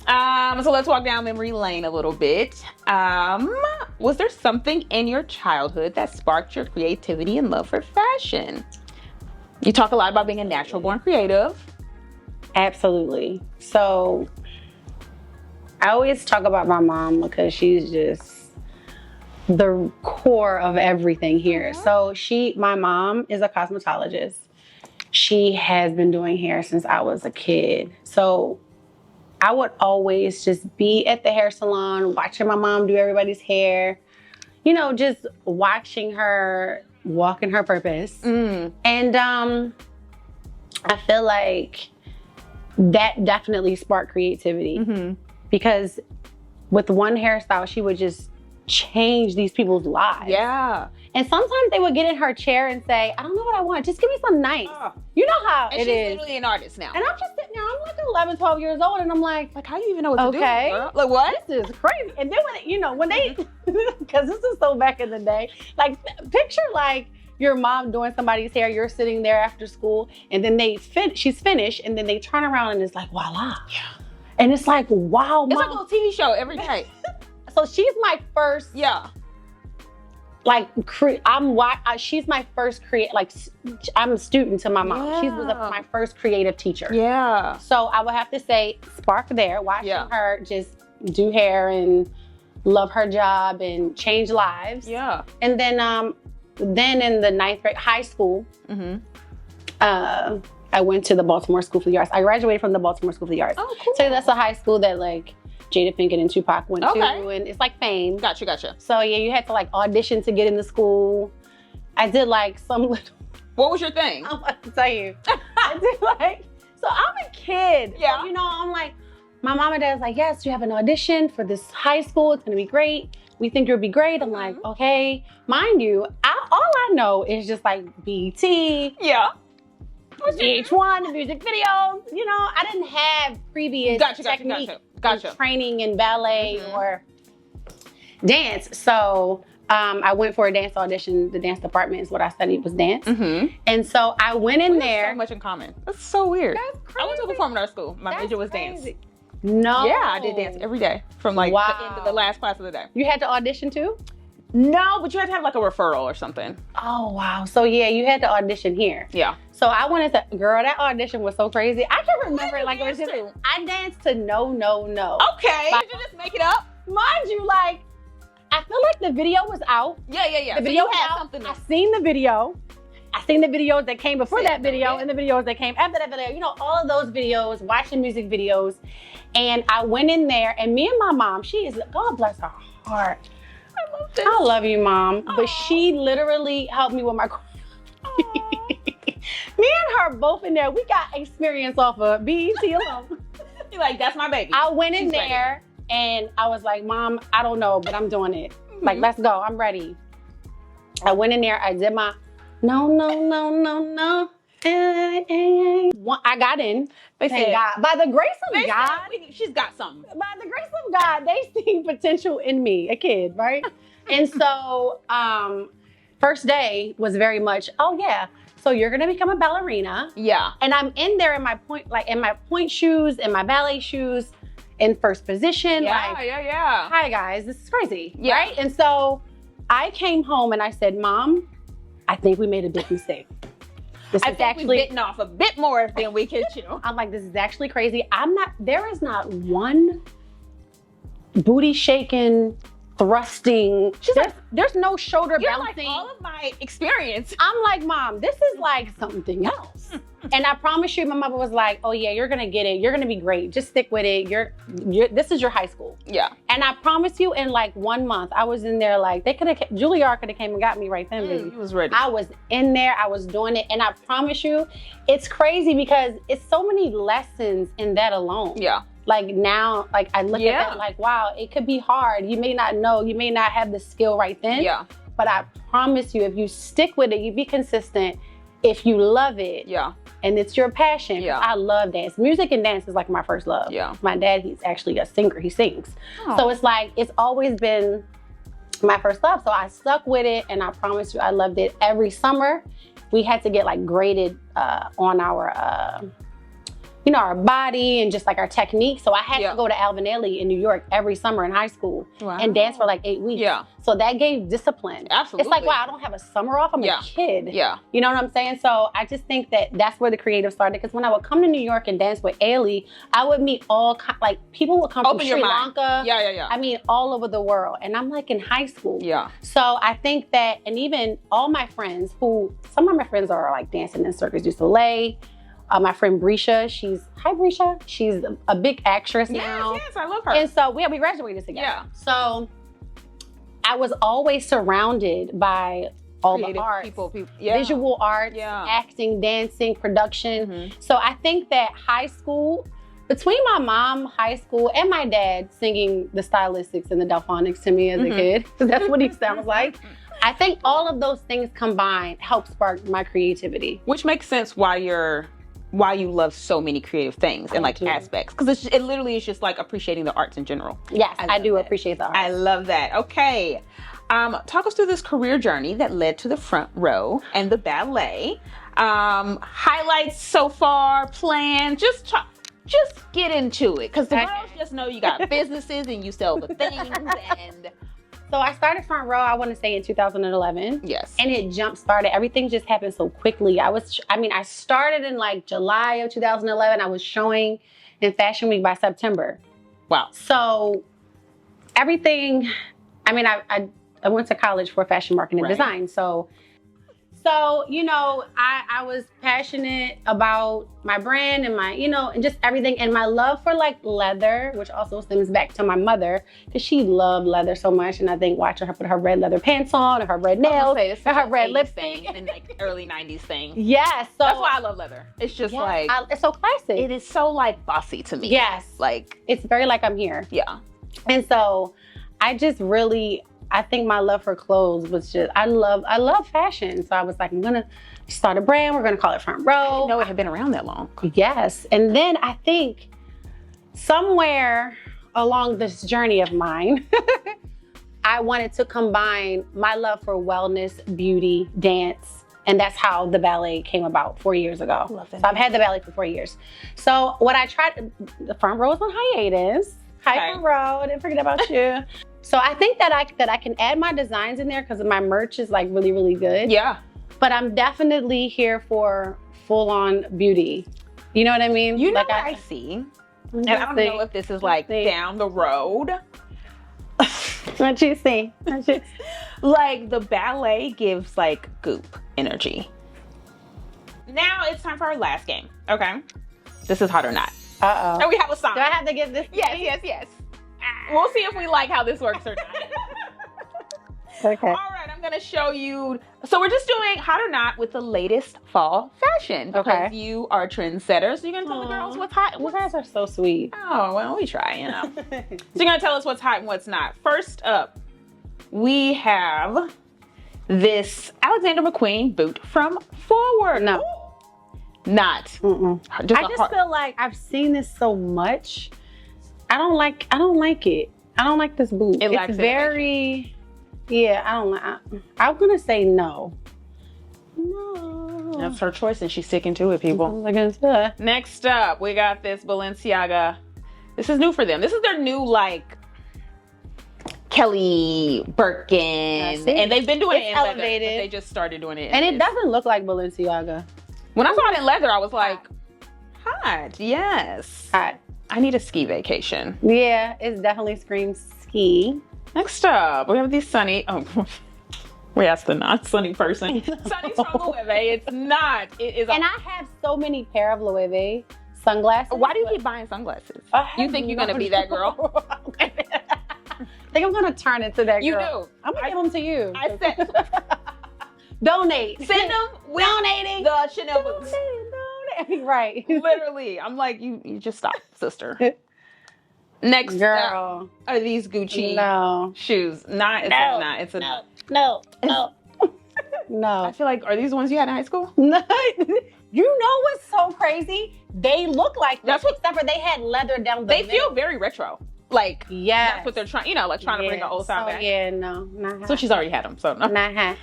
So let's walk down memory lane a little bit. Was there something in your childhood that sparked your creativity and love for fashion? You talk a lot about being a natural born creative. Absolutely. So I always talk about my mom because she's just the core of everything here. So my mom is a cosmetologist. She has been doing hair since I was a kid. So I would always just be at the hair salon, watching my mom do everybody's hair, you know, just watching her walk in her purpose. And I feel like that definitely sparked creativity because with one hairstyle, she would just change these people's lives. Yeah. And sometimes they would get in her chair and say, I don't know what I want. Just give me something nice. You know how And it she's is. literally an artist now. And I'm just sitting there, I'm like 11, 12 years old, and I'm like, Like, how do you even know what to Okay. do, girl? Like, what? this is crazy. And then when they, because this is so back in the day, like picture like your mom doing somebody's hair, you're sitting there after school, and then she's finished, and then they turn around and it's like, voila. Yeah. And it's like, wow, It's mom. like a little TV show every day. So she's my first Yeah. like she's my first I'm a student to my mom. She was my first creative teacher. Yeah. So I would have to say spark there, watching her just do hair and love her job and change lives. Yeah. And then in the 9th grade, high school, I went to the Baltimore School for the Arts. I graduated from the Baltimore School for the Arts. Oh, cool. So that's a high school that like Jada Pinkett and Tupac went to, and it's like fame. Gotcha. So yeah, you had to like audition to get into school. I did like some little. What was your thing? I'm about to tell you. I did like, so I'm a kid. Yeah. So, you know, I'm like, my mom and dad was like, yes, you have an audition for this high school. It's gonna be great. We think you'll be great. I'm like, okay. Mind you, all I know is just like BT. Yeah. VH1, the music videos. You know, I didn't have previous technique training in ballet or dance. So I went for a dance audition. The dance department is what I studied, was dance. And so I went in there. So much in common. That's so weird. That's crazy. I went to a performing arts school. My major was dance. No. Yeah, I did dance every day from like the end of the last class of the day. You had to audition too? No, but you had to have like a referral or something. Oh, wow. So yeah, you had to audition here. Yeah. So I wanted to, girl, that audition was so crazy. I can remember it like it was just, I danced to No, No, No. Okay. Did you just make it up? Mind you, like, I feel like the video was out. Yeah. The video so was out. Something I seen the video. I seen the videos that came before that video and the videos that came after that video. You know, all of those videos, watching music videos. And I went in there, and me and my mom, she is, God bless her heart. I love this. I love you, Mom. Aww. But she literally helped me with my me and her both in there, we got experience off of BET alone. You're like, that's my baby. I went in there and I was like, Mom, I don't know, but I'm doing it. Like, let's go, I'm ready. I went in there, I did my no. I got in. Thank God. By the grace of God. She's got something. By the grace of God, they seen potential in me, a kid, right? And so, first day was very much, oh yeah, so you're gonna become a ballerina. Yeah. And I'm in there in my point shoes and my ballet shoes in first position. Yeah. Hi guys, this is crazy, yeah. Right? And so I came home and I said, Mom, I think we made a big mistake. I think we've bitten off a bit more than we could chew. I'm like, this is actually crazy. There is not one booty shaking, thrusting. There's no shoulder bouncing. Like all of my experience. I'm like, Mom, this is like something else. And I promise you, my mother was like, oh yeah, you're gonna get it. You're gonna be great. Just stick with it. This is your high school. Yeah. And I promise you, in like 1 month, I was in there like, Juilliard could have came and got me right then, baby. You was ready. I was in there, I was doing it. And I promise you, it's crazy because it's so many lessons in that alone. Yeah. Like now, like I look at that like, wow, it could be hard. You may not know, you may not have the skill right then. Yeah. But I promise you, if you stick with it, you be consistent, if you love it. Yeah. And it's your passion. Yeah. I love dance. Music and dance is like my first love. Yeah. My dad, he's actually a singer. He sings. Oh. So it's like, it's always been my first love. So I stuck with it, and I promise you, I loved it. Every summer, we had to get like graded on our, our body and just like our technique. So I had to go to Alvin Ailey in New York every summer in high school and dance for like 8 weeks. Yeah. So that gave discipline. Absolutely. It's like, wow, I don't have a summer off. I'm a kid. Yeah. You know what I'm saying? So I just think that that's where the creative started. Because when I would come to New York and dance with Ailey, I would meet people would come from Sri Lanka. Yeah. I mean, all over the world. And I'm like in high school. Yeah. So I think that, and even all my friends some of my friends are like dancing in Circus du Soleil. My friend Brescia, she's a big actress now. Yes, I love her. And so we graduated together. Yeah. So I was always surrounded by all Creative the arts, visual arts, acting, dancing, production. So I think that high school, between my mom, high school, and my dad singing the stylistics and the Delphonics to me as a kid, because that's what he sounds like. I think all of those things combined help spark my creativity. Which makes sense why you love so many creative things and like aspects, because it literally is just like appreciating the arts in general. Yes, I do appreciate the arts. I love that. Okay, talk us through this career journey that led to the front row and the ballet. Highlights so far, plans, just get into it, because the girls just know you got businesses and you sell the things and So I started Front Row, I want to say in 2011. Yes. And it jump started. Everything just happened so quickly. I started in like July of 2011. I was showing in Fashion Week by September. Wow. So everything, I went to college for fashion marketing and design. So, I was passionate about my brand and my, and just everything. And my love for like leather, which also stems back to my mother, because she loved leather so much. And I think watching her put her red leather pants on and her red nails and her red lipstick. And like early 90s thing. Yes. So that's why I love leather. It's just it's so classic. It is so like bossy to me. Yes. Like, it's very like I'm here. Yeah. And so I think my love for clothes was just, I love fashion. So I was like, I'm gonna start a brand. We're gonna call it Front Row. I didn't know it had been around that long. Yes. And then I think somewhere along this journey of mine, I wanted to combine my love for wellness, beauty, dance. And that's how the ballet came about 4 years ago. So I've had the ballet for 4 years. So what I tried, the Front Row is on hiatus. Hi, Front Row, I didn't forget about you. So I think that I can add my designs in there because my merch is like really, really good. Yeah. But I'm definitely here for full-on beauty. You know what I mean? You know like what I see? And I don't know if this is like down the road. What you see? Like the ballet gives like goop energy. Now it's time for our last game. Okay. This is Hot or Not. Uh-oh. And we have a song. Do I have to give this? Yes. We'll see if we like how this works or not. Okay. All right, I'm gonna show you. So we're just doing Hot or Not with the latest fall fashion. Okay. Because you are a trendsetter, so you're gonna tell the girls what's hot. You guys are so sweet. Oh, well, we try, So you're gonna tell us what's hot and what's not. First up, we have this Alexander McQueen boot from Forward. No. Not. I just feel like I've seen this so much. I don't like it. I don't like this boot. It's very, I'm gonna say no. No. That's her choice and she's sticking to it, people. Next up, we got this Balenciaga. This is new for them. This is their new like Kelly Birkin. And they've been doing it in leather. They just started doing it. And it doesn't look like Balenciaga. When I saw it in leather, I was like, hot, yes. Hot. I need a ski vacation. Yeah, it's definitely screams ski. Next up, we have these Sunny. Oh, we asked the not Sunny person. Sunny's from Loewe. It's not. It is. And I have so many pair of Loewe sunglasses. Why do you keep buying sunglasses? You think you're gonna be that girl? I think I'm gonna turn into that girl. You do. I'm gonna give them to you. I said, donate. Send them. Donating. The Chanel boots. Right. Literally. I'm like, you just stop, sister. Next girl are these Gucci shoes. It's a no. I feel like, are these the ones you had in high school? No. You know what's so crazy? They look like that, except for they had leather down the They feel very retro. Like, that's what they're trying, trying to bring an old style back. Yeah, no, not hot. So she's already had them, so no. Not hot.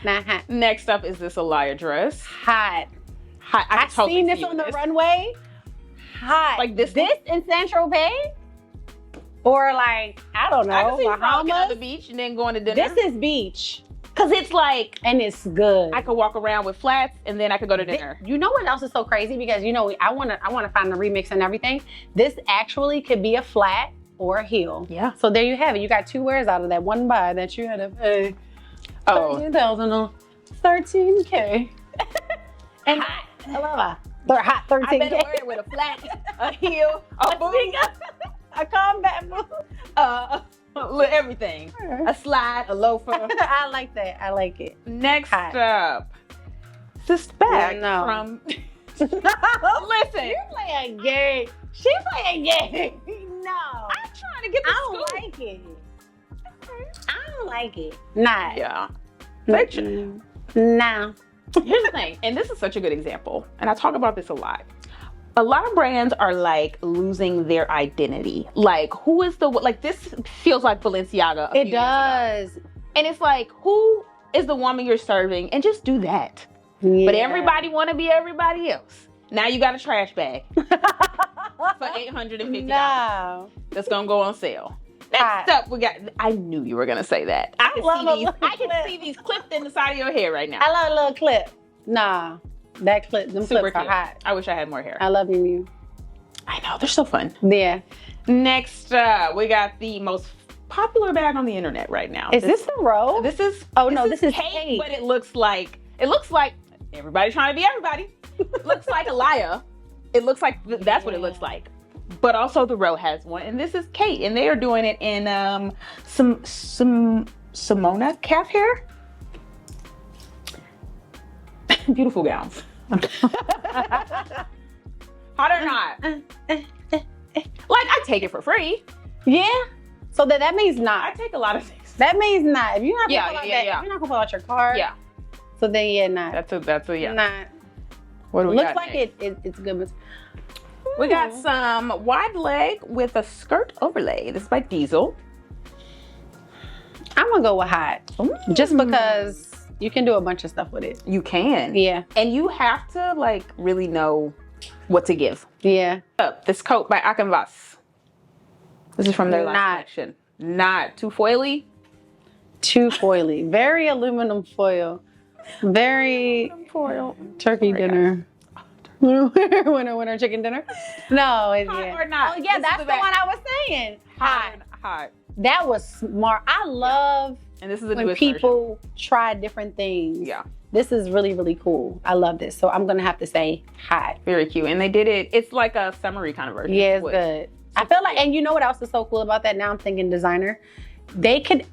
Next up is this Alaya dress. Hot. I've totally seen this on the runway. Hot. Like this in Saint Tropez? Or like, I don't know, I can see Bahamas? on the beach and then going to dinner. This is beach. Cause it's like, and it's good. I could walk around with flats and then I could go to dinner. You know what else is so crazy? Because I want to find the remix and everything. This actually could be a flat or a heel. Yeah. So there you have it. You got two wears out of that one buy that you had to pay. $13,000 on 13K. And I love her. They're hot 13K. I better wear it with a flat, a heel, a boot, a combat boot, everything. A slide, a loafer. I like that. I like it. Next up, this bag from. Listen, you're playing a game. She's playing a game. No, I'm trying to get the I don't like it. I don't like it. Nah. Yeah. No. Here's the thing, and this is such a good example, and I talk about this a lot. A lot of brands are like losing their identity. Like, who is this feels like Balenciaga. It does. And it's like, who is the woman you're serving? And just do that. Yeah. But everybody want to be everybody else. Now you got a trash bag for $850. No. That's going to go on sale. Now, Next up, we got. I knew you were gonna say that. I can see these clipped in the side of your hair right now. I love a little clip. Nah, that clip. Them Super clips are cute. hot. I wish I had more hair. I love you. I know, they're so fun. Yeah. Next up, we got the most popular bag on the internet right now. Is this the robe? This is. Oh no, this is cake, cake. but it looks like everybody trying to be everybody. It looks like Aliyah. It looks like that's what it looks like. But also the row has one, and this is Kate, and they are doing it in some Simona calf hair. Beautiful gowns. Hot or not? Like, I take it for free. Yeah. So that means not. I take a lot of things. That means not. If you're not gonna yeah. if you're not gonna pull out your card. Yeah. So then yeah, not. That's a yeah. Not. What do we Looks got like next? it's good. We got some wide leg with a skirt overlay. This is by Diesel. I'm gonna go with hot. Just because you can do a bunch of stuff with it. You can. Yeah. And you have to like really know what to give. Yeah. This coat by Akenvas. This is from their last collection. Not too foily. Too foily. Very aluminum foil. Very foil. Turkey dinner. Winter chicken dinner. No, it's Hot or not? Oh yeah, This that's is the one I was saying. Hot. That was smart. I love And this is the when newest people try different things. Yeah. This is really, really cool. I love this. So I'm gonna have to say hot. Very cute. And they did it, it's like a summery kind of version. Yeah, it's good. I feel like, and you know what else is so cool about that? Now I'm thinking designer. They could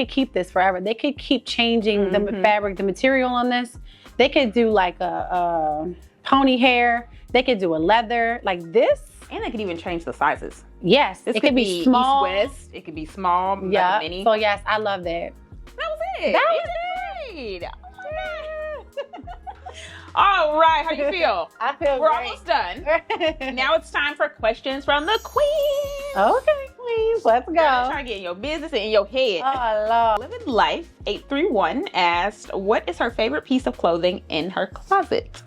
keep this forever. They could keep changing the fabric, the material on this. They could do like a pony hair. They could do a leather like this. And they could even change the sizes. Yes, This it could be small. East-West. It could be small, Yeah. like a mini. So yes, I love that. That was it. That was it. Oh my God. All right, how do you feel? I feel We're great. almost done. Now it's time for questions from the queen. Okay, please, let's go. Try to get in your business and in your head. Oh Lord. Living Life 831 asked, what is her favorite piece of clothing in her closet?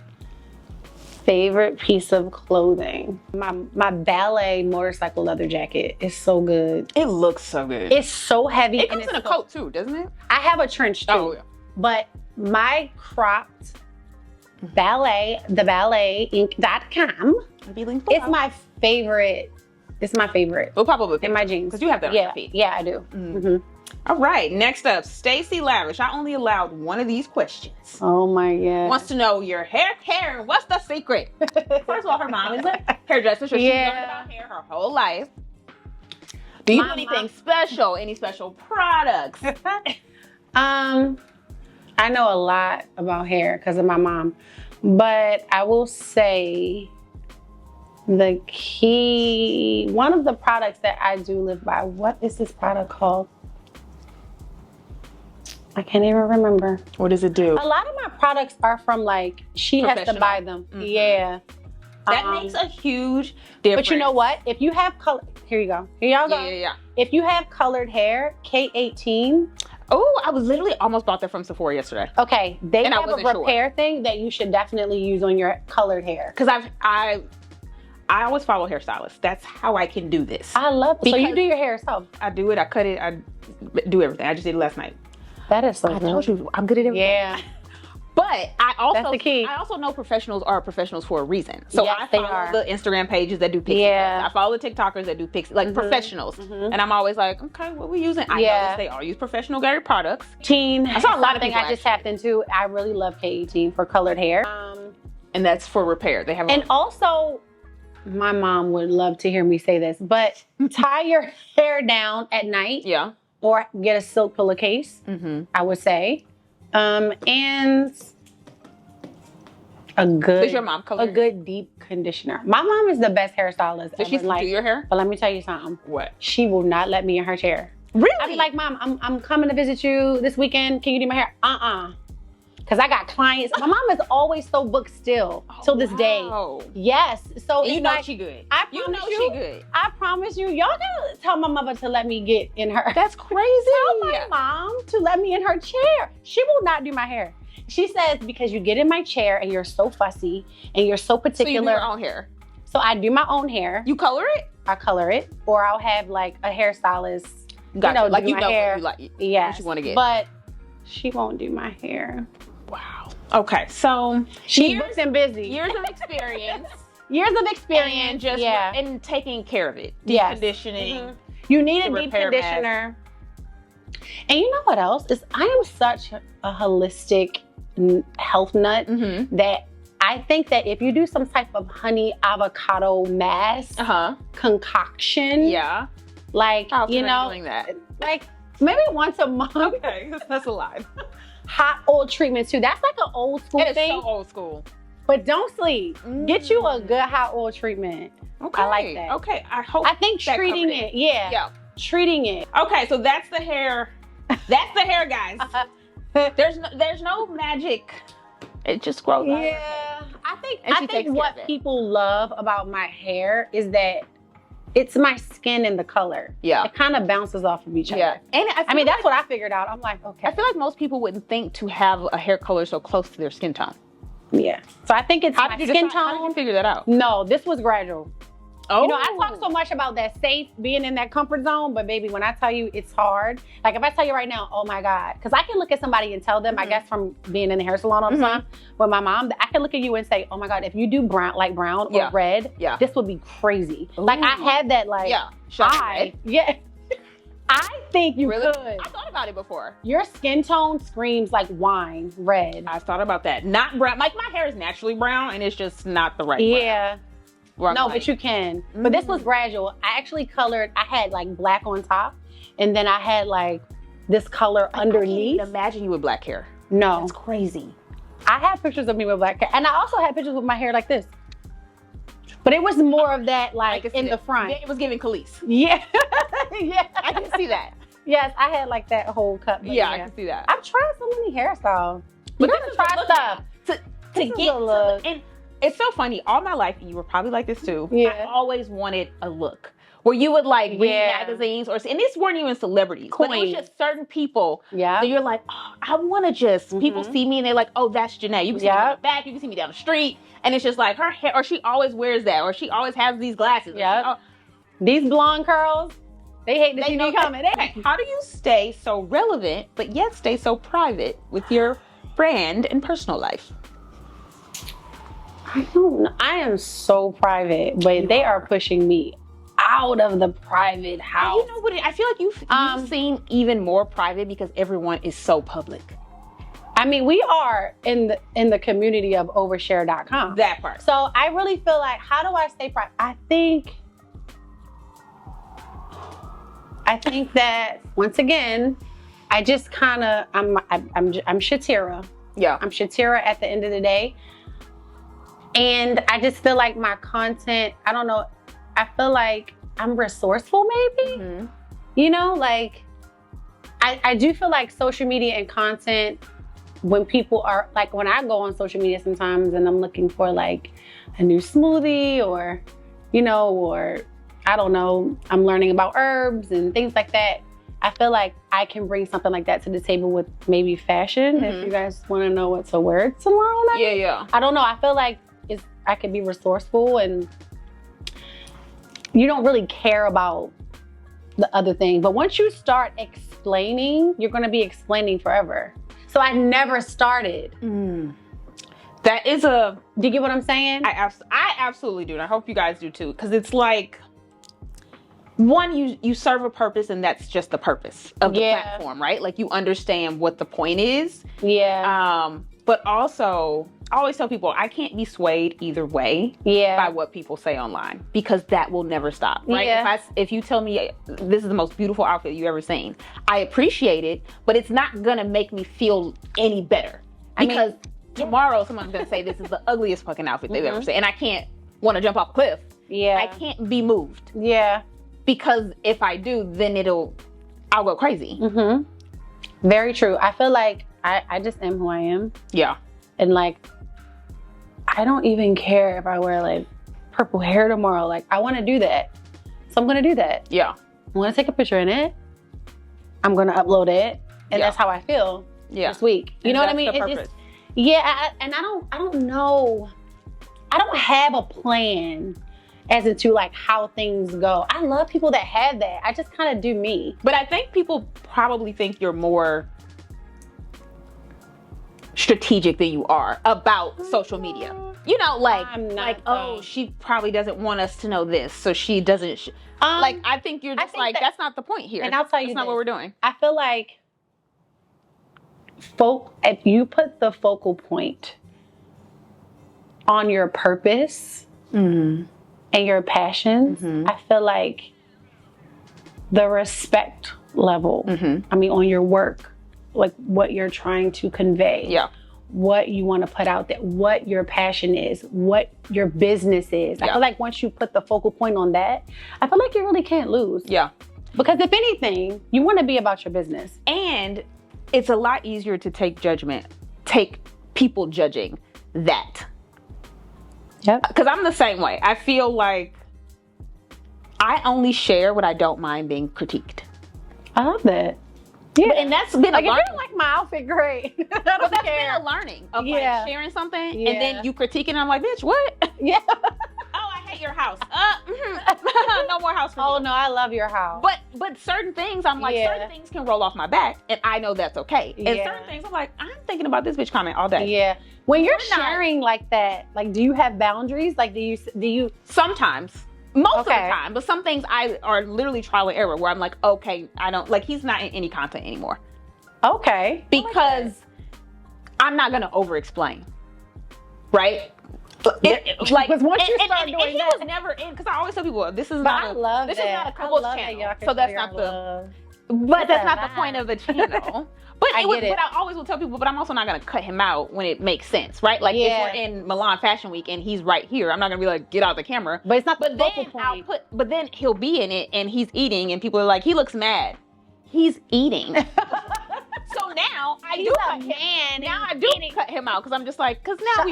Favorite piece of clothing. My ballet motorcycle leather jacket is so good. It looks so good. It's so heavy. It comes in a coat too, doesn't it? I have a trench too. Oh, yeah. But my cropped ballet, the balletink.com, it's my favorite. It's my favorite. We'll pop up with in my jeans. Because you have that on your feet. Yeah, I do. Mm-hmm. All right, next up, Stacy Lavish. I only allowed one of these questions. Oh my God. Wants to know your hair care and what's the secret? First of all, her mom is a hairdresser, so she's learned about hair her whole life. Do you do anything special? Any special products? I know a lot about hair because of my mom, but I will say one of the products that I do live by, what is this product called? I can't even remember. What does it do? A lot of my products are from like, she has to buy them. Mm-hmm. Yeah. That makes a huge difference. But you know what? If you have color, here you go. Here y'all go. Yeah. If you have colored hair, K18. Oh, I was literally almost bought that from Sephora yesterday. Okay, they have a repair thing that you should definitely use on your colored hair. Because I always follow hairstylists. That's how I can do this. I love it. So you do your hair yourself? I do it. I cut it. I do everything. I just did it last night. That is so I told you, I'm good at everything. Yeah. But I also, that's the key. I also know professionals are professionals for a reason. So yes, I follow the Instagram pages that do pixie cuts. I follow the TikTokers that do pixie, like professionals. And I'm always like, okay, what we using? I know they all use professional grade products. I saw a lot of people I just tapped into. I really love K18 for colored hair. And that's for repair. They have also, my mom would love to hear me say this, but tie your hair down at night. Yeah. Or get a silk pillowcase, I would say. And a good, does your mom color? A good deep conditioner. My mom is the best hairstylist. Does she do your hair? But let me tell you something. What? She will not let me in her chair. Really? I'd be like, Mom, I'm coming to visit you this weekend. Can you do my hair? Because I got clients. My mom is always so booked still till this day. Yes. So you know she good. She good. I promise you, y'all gotta tell my mother to let me get in her. That's crazy. Tell my mom to let me in her chair. She will not do my hair. She says, because you get in my chair and you're so fussy and you're so particular. So you do your own hair? So I do my own hair. You color it? I color it. Or I'll have like a hairstylist Gotcha. Like, do my hair. What you like. Yes. What you want to get. But she won't do my hair. Wow. Okay. So she's booked and busy. Years of experience. And just and taking care of it. Deep conditioning. Mm-hmm. You need a deep conditioner. And you know what else is? I am such a holistic health nut that I think that if you do some type of honey avocado mask concoction, like doing that, like maybe once a month. Okay, that's a lot. Hot oil treatment too. That's like an old school thing. It's so old school. But don't sleep. Get you a good hot oil treatment. Okay. I like that. Okay. I think treating it. Yeah. Treating it. Okay, so that's the hair. That's the hair, guys. There's no magic. It just grows out. Yeah. I think what people love about my hair is that it's my skin and the color. Yeah. It kind of bounces off of each other. Yeah. And I mean, that's what I figured out. I'm like, okay. I feel like most people wouldn't think to have a hair color so close to their skin tone. Yeah. So I think it's my skin tone. How did you figure that out? No, this was gradual. Oh. I talk so much about that safe, being in that comfort zone, but baby, when I tell you it's hard, like if I tell you right now, oh my God, because I can look at somebody and tell them, I guess from being in the hair salon all the time with my mom, I can look at you and say, oh my God, if you do brown or red, this would be crazy. Ooh. Like I had that I think you could. I thought about it before. Your skin tone screams like wine, red. I thought about that. Not brown. Like my hair is naturally brown and it's just not the right brown. No, but you can. But this was gradual. I actually colored, I had like black on top and then I had like this color underneath. I can't imagine you with black hair. No. That's crazy. I have pictures of me with black hair. And I also had pictures with my hair like this. But it was more of that like in the front. It was giving Khalees. Yeah. Yeah. I can see that. Yes, I had like that whole cut. Yeah, I can see that. I've tried so many hairstyles. You gotta try stuff to get the look. And it's so funny. All my life, you were probably like this too. Yeah. I always wanted a look where you would like read magazines and these weren't even celebrities, but it was just certain people. Yeah. So you're like, oh, I want to just, people see me and they're like, oh, that's Janae. You can see me in the back, you can see me down the street. And it's just like her hair, or she always wears that, or she always has these glasses. Yeah. These blonde curls, they hate to see me coming. How do you stay so relevant, but yet stay so private with your brand and personal life? I don't know. I am so private, but they are pushing me out of the private house. You know what? I feel like you've seen even more private because everyone is so public. I mean, we are in the community of overshare.com. That part. So I really feel like, how do I stay private? I think that once again, I just kind of I'm Shateria. Yeah. I'm Shateria at the end of the day. And I just feel like my content, I don't know, I feel like I'm resourceful maybe. You know, like I do feel like social media and content, when people are like, when I go on social media sometimes and I'm looking for like a new smoothie or, you know, or I don't know, I'm learning about herbs and things like that. I feel like I can bring something like that to the table with maybe fashion. If you guys want to know what to wear tomorrow night. Yeah. I don't know. I feel like I can be resourceful and you don't really care about the other thing. But once you start explaining, you're going to be explaining forever. So I never started. That is do you get what I'm saying? I absolutely do. And I hope you guys do too. Because it's like, one, you serve a purpose and that's just the purpose of the platform, right? Like you understand what the point is. Yeah. But also, I always tell people, I can't be swayed either way by what people say online because that will never stop, right? Yeah. If you tell me this is the most beautiful outfit you ever seen, I appreciate it, but it's not gonna make me feel any better. Because tomorrow someone's gonna say this is the ugliest fucking outfit they've ever seen, and I can't want to jump off a cliff. Yeah. I can't be moved. Yeah. Because if I do, then I'll go crazy. Very true. I feel like I just am who I am. Yeah. And like, I don't even care if I wear like purple hair tomorrow. Like I want to do that. So I'm going to do that. Yeah. I'm going to take a picture in it. I'm going to upload it. And that's how I feel this week. You know what I mean? It's just, and I don't know. I don't have a plan. as into like how things go. I love people that have that. I just kind of do me. But I think people probably think you're more strategic than you are about social media. You know, like, oh, she probably doesn't want us to know this, so she doesn't. Like, I think you're just like, that's not the point here. And I'll tell you, that's not what we're doing. I feel like if you put the focal point on your purpose and your passions, I feel like the respect level, I mean, on your work, like what you're trying to convey, what you want to put out there, what your passion is, what your business is. I feel like once you put the focal point on that, I feel like you really can't lose. Yeah. Because if anything, you want to be about your business. And it's a lot easier to take people judging that. Yep. Because I'm the same way. I feel like I only share what I don't mind being critiqued. I love that. Yeah. And that's been like, a learning. If you don't like my outfit, great. But that's been a learning of like sharing something and then you critiquing and I'm like, bitch, what? Yeah. Oh, I hate your house. No more house for me. Oh no, I love your house. But certain things, I'm like, certain things can roll off my back and I know that's okay. And certain things, I'm like, I'm thinking about this bitch comment all day. Yeah. When you're sharing like that, like, do you have boundaries? Like, do you? Sometimes. Most of the time, but some things are literally trial and error where I'm like, okay, I don't, like, he's not in any content anymore. Okay. Because I'm not going to over explain. Right? Like, because once you start doing he that, was never in, because I always tell people, this is not a couple's channel. So that's not that's not the point of the channel. But I always will tell people, but I'm also not going to cut him out when it makes sense, right? Like if we're in Milan Fashion Week and he's right here, I'm not going to be like, get out the camera. But it's not the focal point. But then he'll be in it and he's eating and people are like, he looks mad. He's eating. So now I do cut him out because I'm just like, because now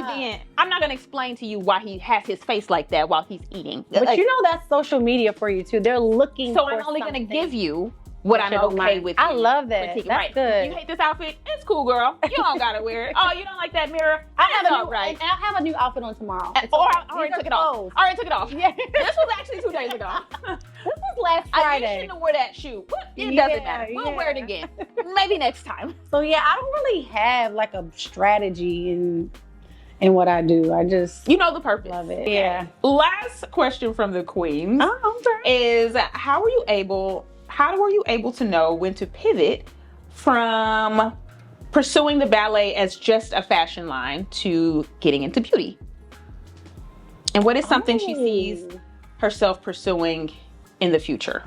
I'm not going to explain to you why he has his face like that while he's eating. But like, you know that's social media for you too. They're looking so I'm only going to give you what I'm okay with. I love that. That's good. You hate this outfit? It's cool, girl. You don't gotta wear it. Oh, you don't like that mirror? I have a new outfit on tomorrow. I already took it off. I already took it off. Yeah. This was actually 2 days ago. This was last Friday. I shouldn't have wore that shoe. It doesn't matter. We'll wear it again. Maybe next time. So yeah, I don't really have like a strategy in what I do. I just the purpose. Love it. Yeah. Last question from the queens is how were you able to know when to pivot from pursuing the ballet as just a fashion line to getting into beauty? And what is something she sees herself pursuing in the future?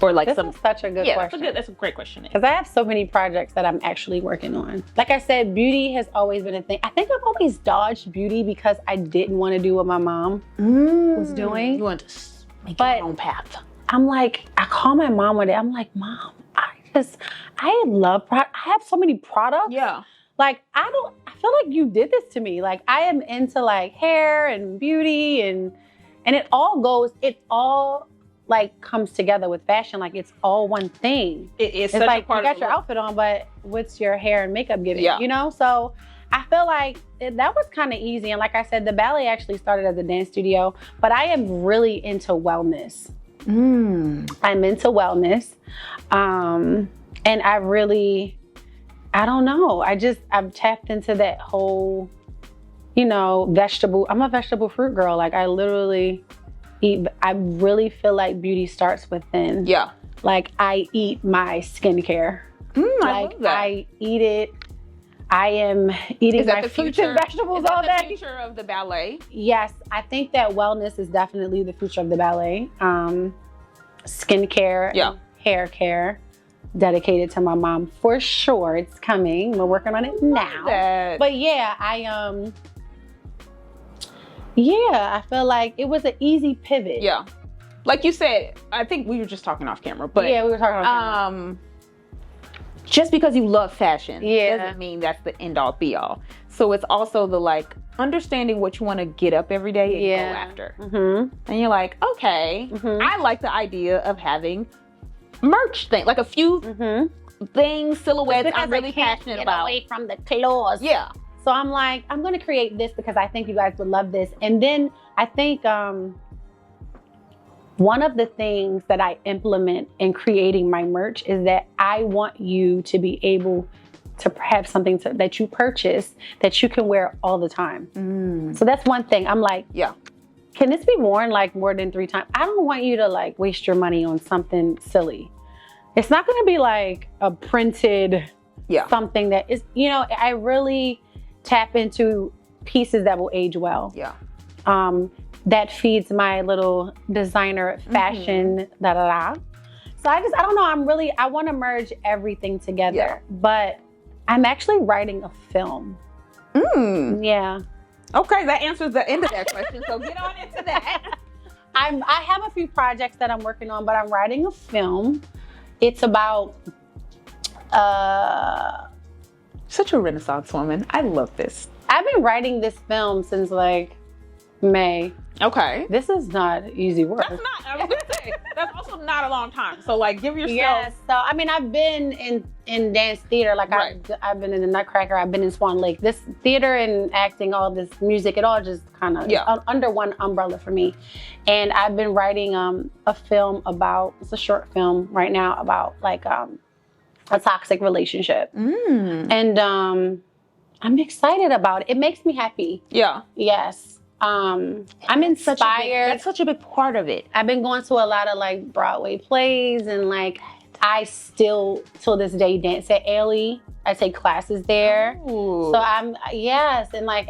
Or like this is such a good question. That's a great question. Because I have so many projects that I'm actually working on. Like I said, beauty has always been a thing. I think I've always dodged beauty because I didn't want to do what my mom was doing. You want to make your own path. I'm like, I call my mom one day. I'm like, Mom, I have so many products. Yeah. Like, I feel like you did this to me. Like, I am into like hair and beauty and it all like comes together with fashion. Like, it's all one thing. It's such like a part you got your outfit on, but what's your hair and makeup giving? Yeah. So I feel like that was kind of easy. And like I said, the ballet actually started as a dance studio, but I am really into wellness. I'm into wellness. And I don't know. I've tapped into that whole, vegetable. I'm a vegetable fruit girl. Like I really feel like beauty starts within. Yeah. Like I eat my skincare. I love that. I eat it. I am eating my fruits and vegetables all day. Is that the future of the ballet? Yes, I think that wellness is definitely the future of the ballet. Skincare, and hair care, dedicated to my mom for sure. It's coming. We're working on it now. But yeah, I feel like it was an easy pivot. Yeah, like you said, I think we were just talking off camera. But yeah, we were talking off camera. Just because you love fashion doesn't mean that's the end all be all. So it's also the like understanding what you want to get up every day and go after. And you're like, okay, I like the idea of having merch thing, like a few things, silhouettes I'm really passionate about. Away from the clothes. Yeah. So I'm like, I'm going to create this because I think you guys would love this. And then I think one of the things that I implement in creating my merch is that I want you to be able to have something that you purchase that you can wear all the time. So that's one thing. I'm like, can this be worn like more than 3 times? I don't want you to like waste your money on something silly. It's not going to be like a printed something that is, you know, I really tap into pieces that will age well. That feeds my little designer fashion, So I don't know. I want to merge everything together, but I'm actually writing a film. Yeah. Okay, that answers the end of that question. So get on into that. I have a few projects that I'm working on, but I'm writing a film. It's about such a Renaissance woman. I love this. I've been writing this film since like May. Okay. This is not easy work. That's not, I was gonna say, that's also not a long time. So like give yourself. Yes, so I mean I've been in dance theater, like I've been in the Nutcracker, I've been in Swan Lake. This theater and acting, all this music, it all just kind of under one umbrella for me. And I've been writing a film about, it's a short film right now about like a toxic relationship. And I'm excited about it. It makes me happy. Yes. I'm inspired. That's such a big part of it. I've been going to a lot of like Broadway plays, and like I still till this day dance at Ailey. I take classes there. So and like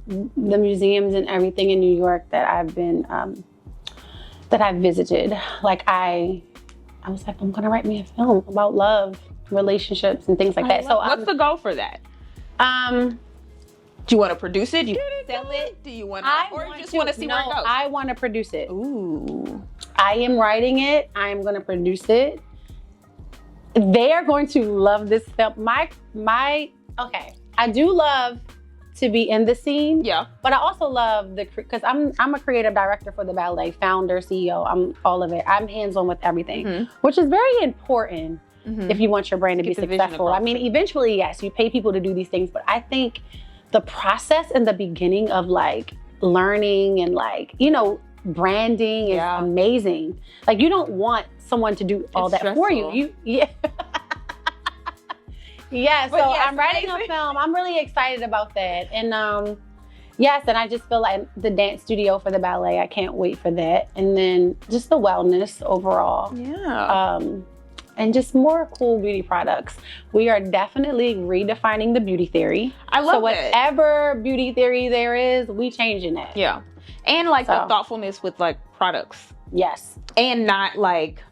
the museums and everything in New York that I've been that I've visited. Like I was like, I'm gonna write me a film about love, relationships, and things like that. So what's the goal for that? Do you want to produce it? Do you want to sell it? Do you want to, or you just want to see where it goes? I want to produce it. Ooh. I am writing it. I am going to produce it. They are going to love this film. Okay. I do love to be in the scene. But I also love because I'm a creative director for the ballet, founder, CEO. I'm all of it. I'm hands-on with everything, which is very important if you want your brand to be successful. I mean, eventually, yes, you pay people to do these things, but I think the process in the beginning of like learning and like, you know, branding is amazing. Like you don't want someone to do all that for you. So I'm writing a film. I'm really excited about that. And yes, and I just feel like the dance studio for the ballet, I can't wait for that. And then just the wellness overall. And just more cool beauty products. We are definitely redefining the beauty theory. I love it. So whatever beauty theory there is, we changing it. And like the thoughtfulness with like products. Yes. And not like,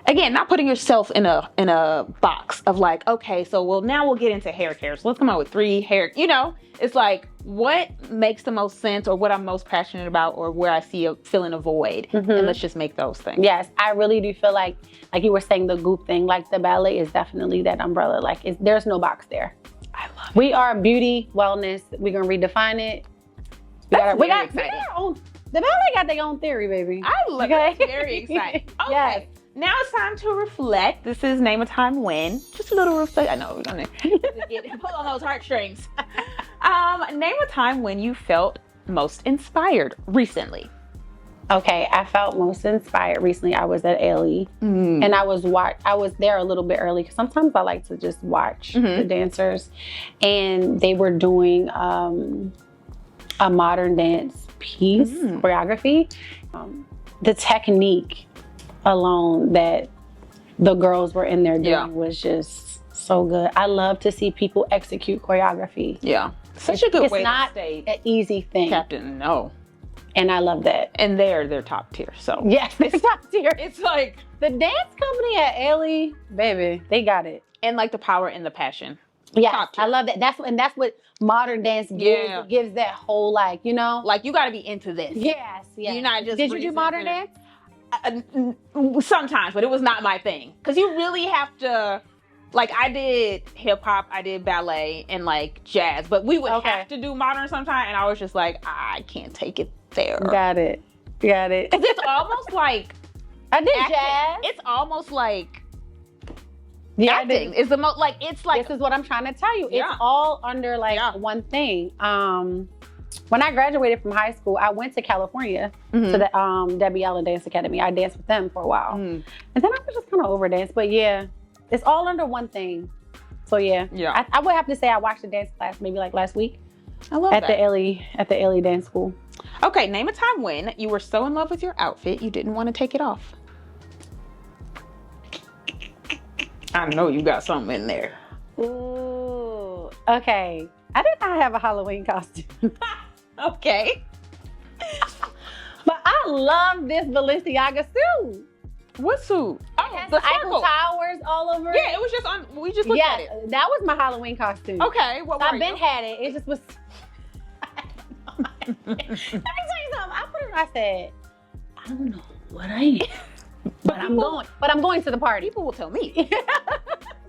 again, not putting yourself in a box of like, okay, so now we'll get into hair care. So let's come out with 3 hair, you know, it's like what makes the most sense or what I'm most passionate about or where I feeling a void. And let's just make those things. Yes, I really do feel like you were saying the goop thing, like the ballet is definitely that umbrella. Like there's no box there. I love it. We are beauty, wellness. We're going to redefine it. We got our own, the ballet got their own theory, baby. I love it. Very exciting. Okay. Yes. Now it's time to reflect. This is Name a Time When. Just a little reflect. I know we're gonna pull on those heartstrings. Name a time when you felt most inspired recently. Okay, I felt most inspired recently. I was at Ailey, and I was there a little bit early because sometimes I like to just watch the dancers, and they were doing a modern dance piece choreography. The technique alone that the girls were in there doing was just so good. I love to see people execute choreography. Such a good way to stay. It's not an easy thing. Captain, no. And I love that. And they're top tier, so. Yes, they're top tier. It's like. The dance company at Ailey, baby, they got it. And like the power and the passion. Yeah, I love that. That's what modern dance gives. It gives that whole like, you know. Like you got to be into this. Yes. You're not just. Did you do modern dance? Sometimes, but it was not my thing. Because you really have to, like I did hip hop, I did ballet and like jazz, but we would have to do modern sometimes. And I was just like, I can't take it there. Got it. It's almost like. I did acting. jazz. It's almost like. Acting is the most like it's like this is what I'm trying to tell you. It's all under like one thing. when I graduated from high school, I went to California to the Debbie Allen Dance Academy. I danced with them for a while. And then I was just kind of over dance. But yeah, it's all under one thing. So yeah. I would have to say I watched a dance class maybe like last week. I love that. At the LA Dance School. Okay, name a time when you were so in love with your outfit you didn't want to take it off. I know you got something in there. Ooh, okay. I did not have a Halloween costume. Okay. But I love this Balenciaga suit. What suit? Oh, the Eiffel Towers all over it. Yeah, it was just on, we just looked at it. That was my Halloween costume. Okay, what were I've been had it. It just was. Let me tell you something. I put it. I said, I don't know what I am, but I'm going to the party. People will tell me.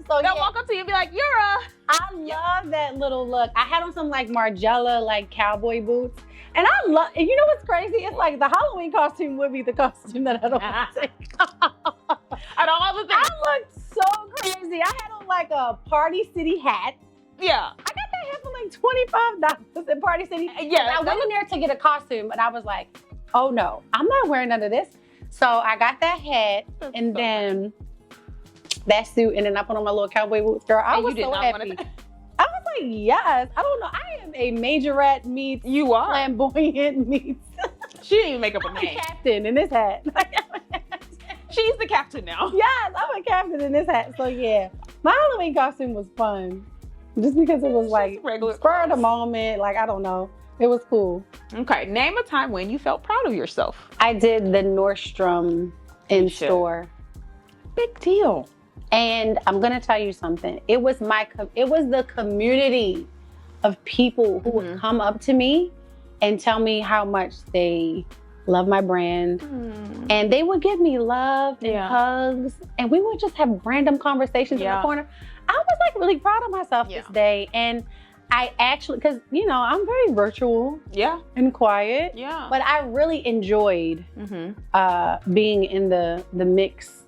So they'll walk up to you and be like, I love that little look. I had on some like Margiela like cowboy boots. And I love, and you know what's crazy? It's like the Halloween costume would be the costume that I don't want to take. Out of all the things. I looked so crazy. I had on like a Party City hat. Yeah. I got that hat for like $25 at Party City. Yeah. I went in there to get a costume, and I was like, oh no, I'm not wearing none of this. So I got that hat, and then that suit, and then I put on my little cowboy boots. Girl, I was so happy. I was like, yes. I don't know. I am a majorette meets flamboyant meets. She didn't even make up a I'm name. A captain in this hat. She's the captain now. Yes, I'm a captain in this hat. So yeah, my Halloween costume was fun. Just because it was like spur of the moment. Like, I don't know. It was cool. Okay, name a time when you felt proud of yourself. I did the Nordstrom in store. Big deal. And I'm gonna tell you something. It was the community of people who would come up to me and tell me how much they love my brand. And they would give me love and hugs. And we would just have random conversations in the corner. I was like really proud of myself this day. And I actually, because you know, I'm very virtual and quiet. But I really enjoyed being in the mix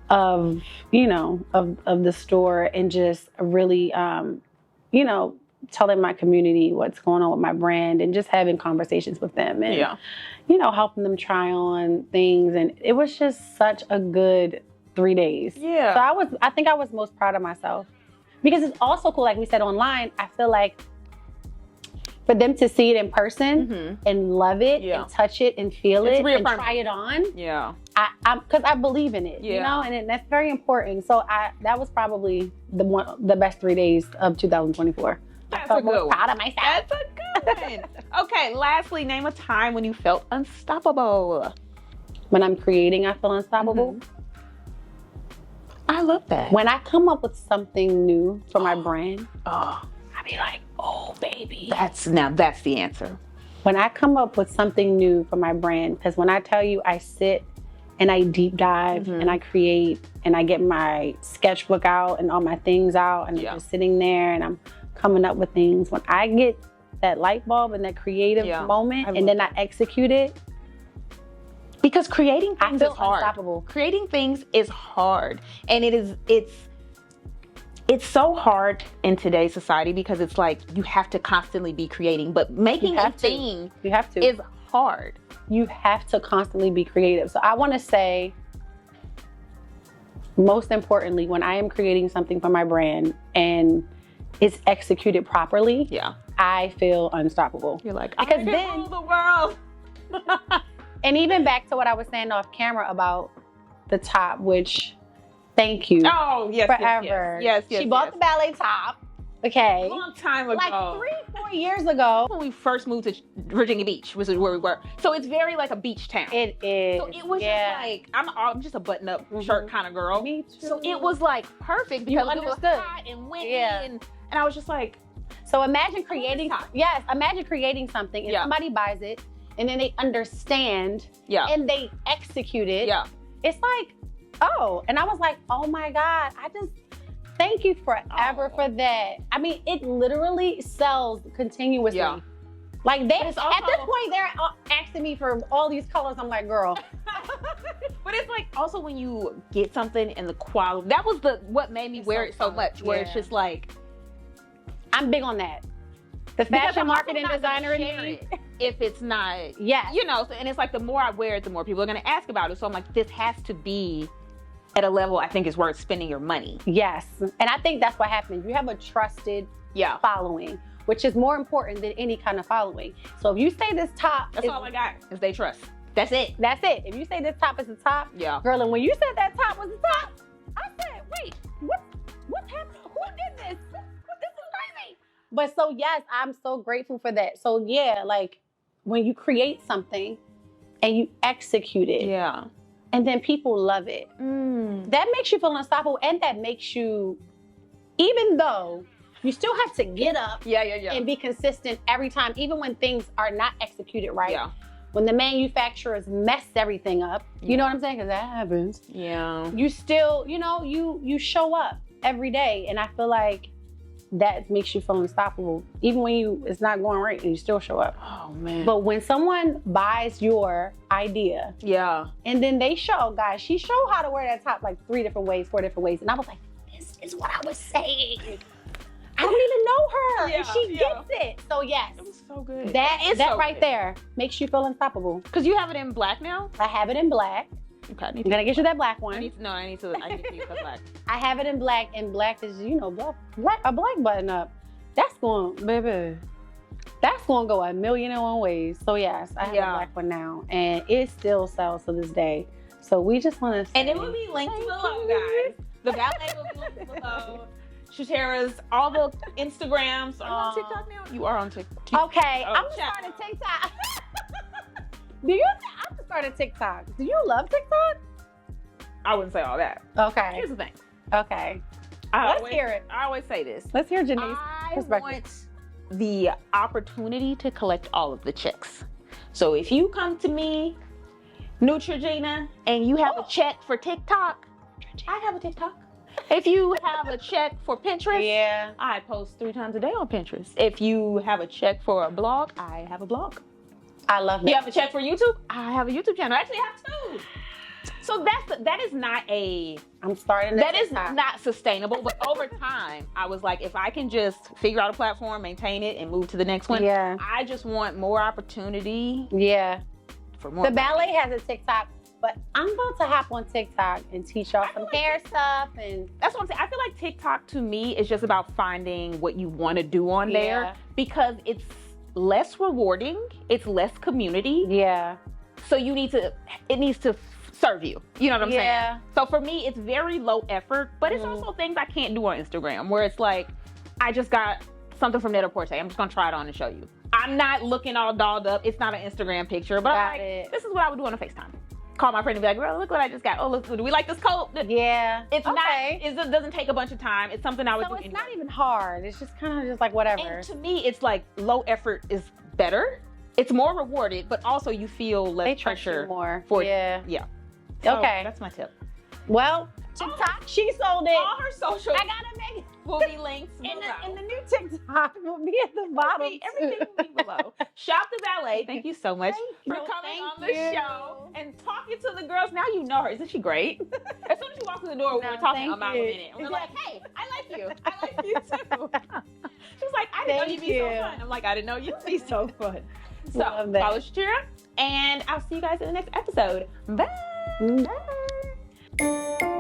of, you know, of the store and just really, you know, telling my community what's going on with my brand and just having conversations with them and, you know, helping them try on things. And it was just such a good 3 days. So I think I was most proud of myself because it's also cool. Like we said online, I feel like for them to see it in person and love it and touch it and feel it and try it on. Because I believe in it, you know, and that's very important. So that was probably the best 3 days of 2024. That's I felt most proud of myself. That's a good one. Okay, lastly, name a time when you felt unstoppable. When I'm creating, I feel unstoppable. I love that. When I come up with something new for my brand, I be like, oh, baby. That's the answer. When I come up with something new for my brand, because when I tell you I sit and I deep dive and I create and I get my sketchbook out and all my things out and I'm just sitting there and I'm coming up with things. When I get that light bulb and that creative moment and then I execute it. Because creating things is hard. Unstoppable. Creating things is hard. And it's so hard in today's society because it's like you have to constantly be creating, but making a thing is hard. You have to constantly be creative. So I want to say, most importantly, when I am creating something for my brand and it's executed properly, I feel unstoppable. You're like, because I can rule the world. And even back to what I was saying off camera about the top, which thank you. Oh, yes. Forever. Yes. She bought the ballet top. Okay. A long time ago. Like 3-4 years ago. When we first moved to Virginia Beach, which is where we were. So it's very like a beach town. It is. So it was just like, I'm just a button-up shirt kind of girl. Me too. So it was like perfect because it was hot and windy and I was just like. So imagine creating, imagine creating something and somebody buys it and then they understand and they execute it. It's like, oh, and I was like, oh my God, I just thank you forever for that. I mean, it literally sells continuously. Like at this point, they're asking me for all these colors. I'm like, girl. But it's like also when you get something and the quality, that was what made me wear it so much, where it's just like. I'm big on that. The Because fashion I'm also marketing not gonna designer in share me. it if it's not, Yes. you know, and it's like the more I wear it, the more people are going to ask about it. So I'm like, this has to be at a level I think is worth spending your money. Yes. And I think that's what happened. You have a trusted following, which is more important than any kind of following. So if you say this top, that's all I got is they trust. That's it. That's it. If you say this top is the top, girl, and when you said that top was the top, I said, wait, what's happening? Who did this? This is crazy. But so yes, I'm so grateful for that. So yeah, like when you create something and you execute it, and then people love it, that makes you feel unstoppable, and that makes you, even though you still have to get up and be consistent every time, even when things are not executed right. When the manufacturers mess everything up, you know what I'm saying? Because that happens. You still, you know, you show up every day, and I feel like that makes you feel unstoppable, even when it's not going right, and you still show up. Oh man! But when someone buys your idea, and then they show, guys, she showed how to wear that top like 3 different ways, 4 different ways, and I was like, this is what I was saying. I don't even know her, and she gets it. So yes, it was so good. That so right good. There makes you feel unstoppable. Because you have it in black now. I have it in black. Okay, I'm gonna get you that black one. I need to use the black. I have it in black, and black is, you know, a black button up. That's going, baby. That's going to go 1,000,001 ways. So yes, I have a black one now, and it still sells to this day. So we just want to. And it will be linked below, guys. The ballet will be linked below. Shateria's, all the Instagrams. Are you on TikTok now? You are on TikTok. Okay, I'm starting TikTok. I just started TikTok. Do you love TikTok? I wouldn't say all that. Okay. Here's the thing. Okay. Let's hear it. I always say this. Let's hear Janice's perspective. I want the opportunity to collect all of the checks. So if you come to me, Neutrogena, and you have a check for TikTok, I have a TikTok. If you have a check for Pinterest, I post 3 times a day on Pinterest. If you have a check for a blog, I have a blog. I love that. You have a check for YouTube? I have a YouTube channel. I actually have 2. So that is not a. I'm starting. That is not sustainable. But over time, I was like, if I can just figure out a platform, maintain it, and move to the next one. I just want more opportunity. For more. The ballet has a TikTok. But I'm about to hop on TikTok and teach y'all some hair stuff, and that's what I'm saying. I feel like TikTok to me is just about finding what you want to do on there, because it's less rewarding, it's less community. So it needs to serve you. You know what I'm saying? So for me, it's very low effort, but it's also things I can't do on Instagram, where it's like, I just got something from Net-a-Porter. I'm just gonna try it on and show you. I'm not looking all dolled up. It's not an Instagram picture, but I'm like, this is what I would do on a FaceTime. Call my friend and be like, girl, look what I just got. Oh, look, do we like this coat? It's not, it doesn't take a bunch of time. It's something I would do anyway. So it's not even hard. It's just kind of just like whatever. And to me, it's like low effort is better. It's more rewarded, but also you feel less pressure. More. So that's my tip. Well, TikTok, she sold it. All her social. I gotta make it. Will be linked below. And the new TikTok will be at the bottom. Everything will be below. Shop the Ballet. Thank you so much for coming on the show and talking to the girls. Now you know her. Isn't she great? As soon as she walked in the door, we were talking a mile a minute. And we're like, hey, I like you. I like you too. She was like, I didn't know you'd be so fun. I'm like, I didn't know you'd be so fun. So follow Shateria, and I'll see you guys in the next episode. Bye. Bye.